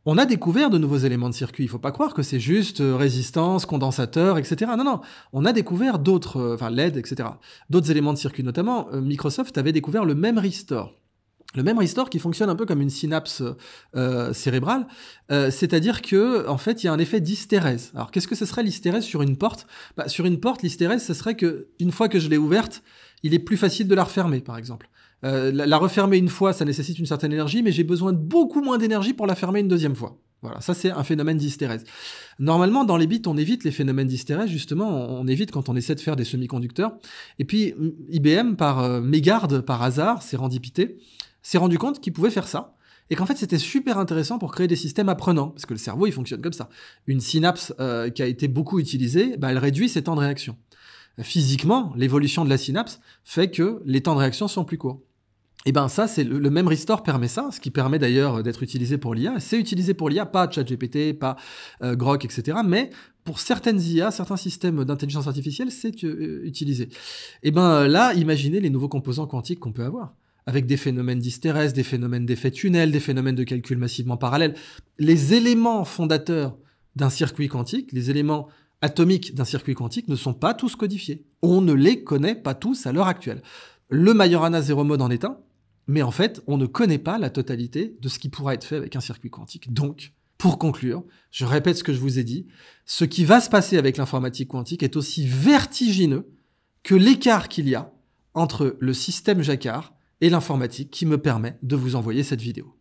On a découvert de nouveaux éléments de circuit. Il ne faut pas croire que c'est juste résistance, condensateur, etc. Non. On a découvert d'autres, LED, etc. D'autres éléments de circuit, notamment Microsoft avait découvert le memory store. Le memory store qui fonctionne un peu comme une synapse cérébrale, c'est-à-dire que en fait, il y a un effet d'hystérèse. Alors, qu'est-ce que ce serait l'hystérèse sur une porte? Sur une porte, l'hystérèse, ce serait que une fois que je l'ai ouverte, il est plus facile de la refermer, par exemple. La refermer une fois, ça nécessite une certaine énergie, mais j'ai besoin de beaucoup moins d'énergie pour la fermer une deuxième fois. Voilà, ça c'est un phénomène d'hystérèse. Normalement, dans les bits, on évite les phénomènes d'hystérèse, justement, on évite quand on essaie de faire des semi-conducteurs. Et puis, IBM, par mégarde, par hasard, sérendipité, s'est rendu compte qu'il pouvait faire ça, et qu'en fait, c'était super intéressant pour créer des systèmes apprenants, parce que le cerveau, il fonctionne comme ça. Une synapse qui a été beaucoup utilisée, elle réduit ses temps de réaction. Physiquement, l'évolution de la synapse fait que les temps de réaction sont plus courts. Et ça, c'est le même Restore permet ça, ce qui permet d'ailleurs d'être utilisé pour l'IA. C'est utilisé pour l'IA, pas ChatGPT, pas Grok, etc. Mais pour certaines IA, certains systèmes d'intelligence artificielle, c'est utilisé. Là, imaginez les nouveaux composants quantiques qu'on peut avoir, avec des phénomènes d'hystérèse, des phénomènes d'effet tunnel, des phénomènes de calcul massivement parallèle. Les éléments fondateurs d'un circuit quantique, les éléments atomiques d'un circuit quantique ne sont pas tous codifiés. On ne les connaît pas tous à l'heure actuelle. Le Majorana Zero Mode en est un, mais en fait, on ne connaît pas la totalité de ce qui pourra être fait avec un circuit quantique. Donc, pour conclure, je répète ce que je vous ai dit, ce qui va se passer avec l'informatique quantique est aussi vertigineux que l'écart qu'il y a entre le système Jacquard et l'informatique qui me permet de vous envoyer cette vidéo.